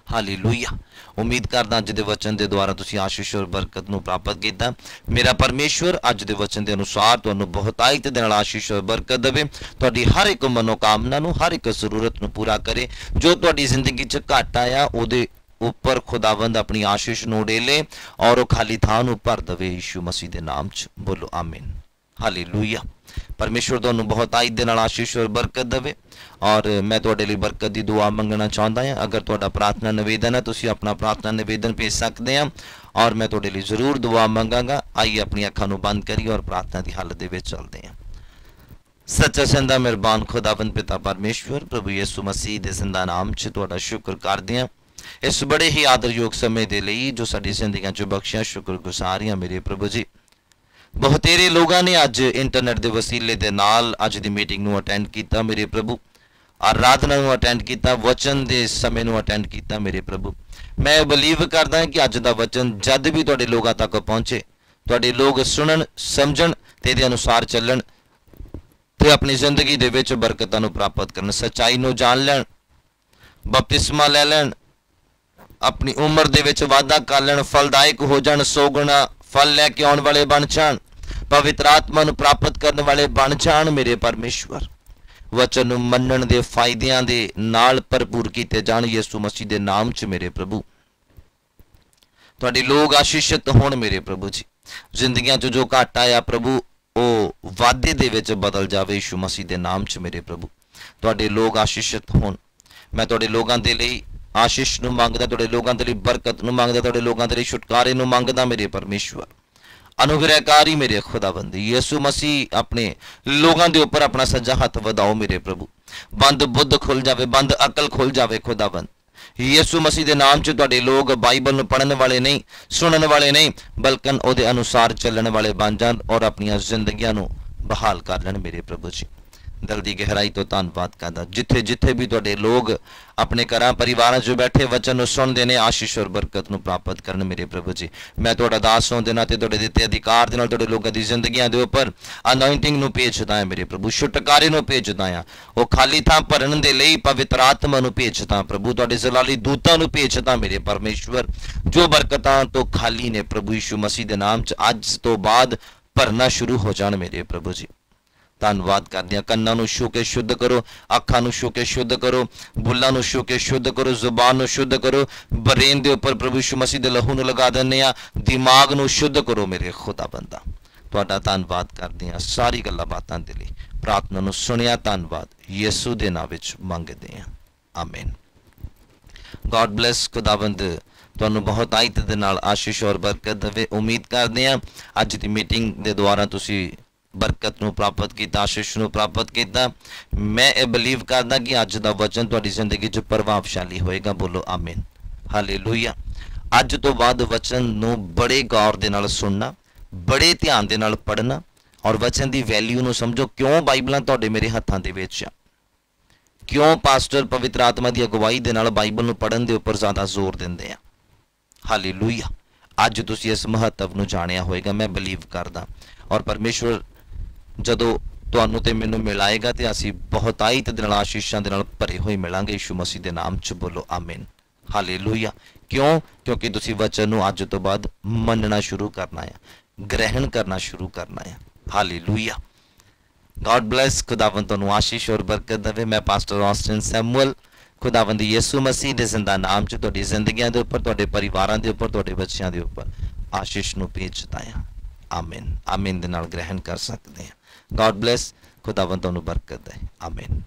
हालेलुया। उम्मीद करदा अज दे वचन के द्वारा तुसीं आशीष और बरकत नूं प्राप्त कीता। मेरा परमेश्वर अज दे वचन के अनुसार तुहानूं बहुतायत दे नाल आशीष और बरकत देवे, तुहाडी हर एक मनोकामना नूं, हर एक जरूरत नूं पूरा करे। जो तुहाडी जिंदगी च घाटा आ उहदे उपर खुदावंद अपनी आशीष नूं उड़ेले और वो खाली थां नूं भर देवे यीशु मसीह दे नाम च। बोलो आमीन। हालेलुया। परमेश्वर तुहानूं बहुतायत दे नाल आशीष और बरकत देवे। और मैं तुहाडे लई बरकत दी दुआ मंगना चाहुंदा हां। अगर तुहाडा प्रार्थना निवेदन है तुसीं अपना प्रार्थना निवेदन भेज सकदे हां और मैं तुहाडे लई जरूर दुआ मंगांगा। आइए अपनी अखां नूं बंद करिए और प्रार्थना दी हालत दे विच चलदे हां। सच्चा जिंदा मेहरबान खुदावंद पिता परमेश्वर प्रभु यीशु मसीह दे जिंदा नाम च तुहाडा शुक्र करदे हां इस बड़े ही आदरयोग समय दे लई जो साडी जिंदगियां च बख्शिया। शुक्रगुजार हां मेरे प्रभु जी। बहुतेरे लोगों ने अज इंटरनेट के वसीले दे नाल अज दी मीटिंग नूं अटेंड कीता मेरे प्रभु, आराधना नूं अटेंड कीता, वचन दे समय नूं अटेंड कीता मेरे प्रभु। मैं बिलीव करदा कि अज दा वचन जद भी तुहाडे लोगां तक पहुंचे, तुहाडे लोग सुनन समझण ते इहदे अनुसार चलण ते अपनी जिंदगी दे विच बरकतां नूं प्राप्त करन, सच्चाई नूं जान लैण, बपतिस्मा लै लैण, अपनी उम्र दे विच वाधा कर लैण, फलदायक हो जाण, 100 गुणा फल लैके आउण वाले बन जाण, पवित्र आत्मा नूं प्राप्त करने वाले बन जाण मेरे परमेश्वर। वचन नूं मन्नण दे फायदिਆਂ ਦੇ ਨਾਲ ਭਰਪੂਰ ਕੀਤੇ ਜਾਣ ਯਿਸੂ ਮਸੀਹ ਦੇ ਨਾਮ 'ਚ ਮੇਰੇ ਪ੍ਰਭੂ। ਤੁਹਾਡੇ ਲੋਕ ਆਸ਼ੀਸ਼ਿਤ ਹੋਣ ਮੇਰੇ ਪ੍ਰਭੂ ਜੀ। ਜ਼ਿੰਦਗੀਆਂ 'ਚ ਜੋ ਘਾਟਾ ਆ ਪ੍ਰਭੂ ਉਹ ਵਾਧੇ ਦੇ ਵਿੱਚ ਬਦਲ ਜਾਵੇ ਯਿਸੂ ਮਸੀਹ ਦੇ ਨਾਮ 'ਚ ਮੇਰੇ ਪ੍ਰਭੂ। ਤੁਹਾਡੇ ਲੋਕ ਆਸ਼ੀਸ਼ਿਤ ਹੋਣ। ਮੈਂ ਤੁਹਾਡੇ ਲੋਕਾਂ ਦੇ ਲਈ ਆਸ਼ੀਸ਼ ਨੂੰ ਮੰਗਦਾ, ਤੁਹਾਡੇ ਲੋਕਾਂ ਦੇ ਲਈ ਬਰਕਤ ਨੂੰ ਮੰਗਦਾ, ਤੁਹਾਡੇ ਲੋਕਾਂ ਦੇ ਲਈ ਛੁਟਕਾਰੇ ਨੂੰ ਮੰਗਦਾ ਮੇਰੇ ਪਰਮੇਸ਼ਵਰ। अनुग्रहकारी मेरे खुदाबंदी यीशु मसीह अपने लोगों के ऊपर अपना सज्जा हाथ वधाओ मेरे प्रभु। बंद बुद्ध खुल जावे, बंद अकल खुल जावे खुदाबंद। यीशु मसीह के नाम च तुहाडे लोग बाइबल नूं पढ़न वाले नहीं, सुनने वाले नहीं, बल्कि उहदे अनुसार चलने वाले बन जाण और अपनी जिंदगियां नूं बहाल कर लैण मेरे प्रभु जी। दिल दी गहराई तो धन्नवाद करदा जिथे जिथे भी तुहाडे लोग अपने घरां परिवारां 'च बैठे वचन नूं सुणदे ने आशीष और बरकत नूं प्राप्त करन मेरे प्रभु जी। मैं तुहाडा दास होण दे नाते तुहाडे दित्ते अधिकार दे नाल तुहाडे लोकां दी जिंदगियां दे उपर अनॉइंटिंग नूं भेजदा है मेरे प्रभु, छुटकारे नूं भेजदा आ। ओ खाली थां भरन दे लई पवित्र आत्मा नूं भेजदा प्रभु, तुहाडे जलाली दूतां नूं भेजदा मेरे परमेश्वर। जो बरकतां तो खाली ने प्रभु यीशु मसीह दे नाम च अज तो बाद भरना शुरू हो जाण मेरे प्रभु जी। धन्नवाद करदे हां। कन्नां नूं छू के शुद्ध करो, अखां नूं छू के शुद्ध करो, बुल्लां नूं छू के शुद्ध करो, जुबान नूं शुद्ध करो, ब्रेन दे उपर प्रभु यीशु मसीह दे लहू नूं लगा दिंदे आ, दिमाग नूं शुद्ध करो मेरे खुदा बंदा। तुहाडा धन्नवाद करदे हां सारी गल्लां बातां दे लई। प्रार्थना नूं सुणिया, धन्नवाद यीशु दे नाम विच मंगदे हां, आमीन। गॉड ब्लेस खुदाबंद तुहानूं बहुत आयत दे नाल आशीष और बरकत देवे। उम्मीद करदे हां अज दी मीटिंग दे द्वारा तुसीं बरकत नूं प्राप्त किया, आशीष नूं प्राप्त किया। मैं ये बिलीव करदा कि अज दा वचन तुहाडी जिंदगी च प्रभावशाली होएगा। बोलो आमीन, हालेलुया। अज तो बाद वचन नूं बड़े गौर दे नाल सुनना, बड़े ध्यान दे नाल पढ़ना और वचन दी वैल्यू नूं समझो। क्यों बाइबलां तुहाडे मेरे हत्थां दे विच आ, क्यों पास्टर पवित्र आत्मा की अगवाई दे नाल बाइबल नूं पढ़न दे उपर ज़्यादा जोर दिंदे आ। हालेलुया। अज तुसीं इस महत्व नूं जाणिया होएगा, मैं बिलीव करदा। और परमेश्वर जदों तुहानूं ते मैनूं मिलाएगा तो असीं बहुतायत दे नाल आशीषां दे नाल भरे होए मिलांगे यीशु मसीह दे नाम च। बोलो आमीन, हालेलुया। क्यों? क्योंकि तुसीं वचन नूं अज तो बाद मनना शुरू करना है, ग्रहण करना शुरू करना है। हालेलुया। God bless. खुदावंद तुहानूं आशीष और बरकत देवे। मैं पास्टर ऑस्टिन सैमुअल खुदावंद यीशु मसीह दे जिंदा नाम च तुहाडी जिंदगियां दे उपर, तुहाडे परिवारां दे उपर, तुहाडे बच्चियां दे उपर आशीष नूं भेजदा हां। आमीन, आमीन दे नाल ग्रहण कर सकते हैं। God bless. खुदावंद तुहानूं बरकत दे। आमीन।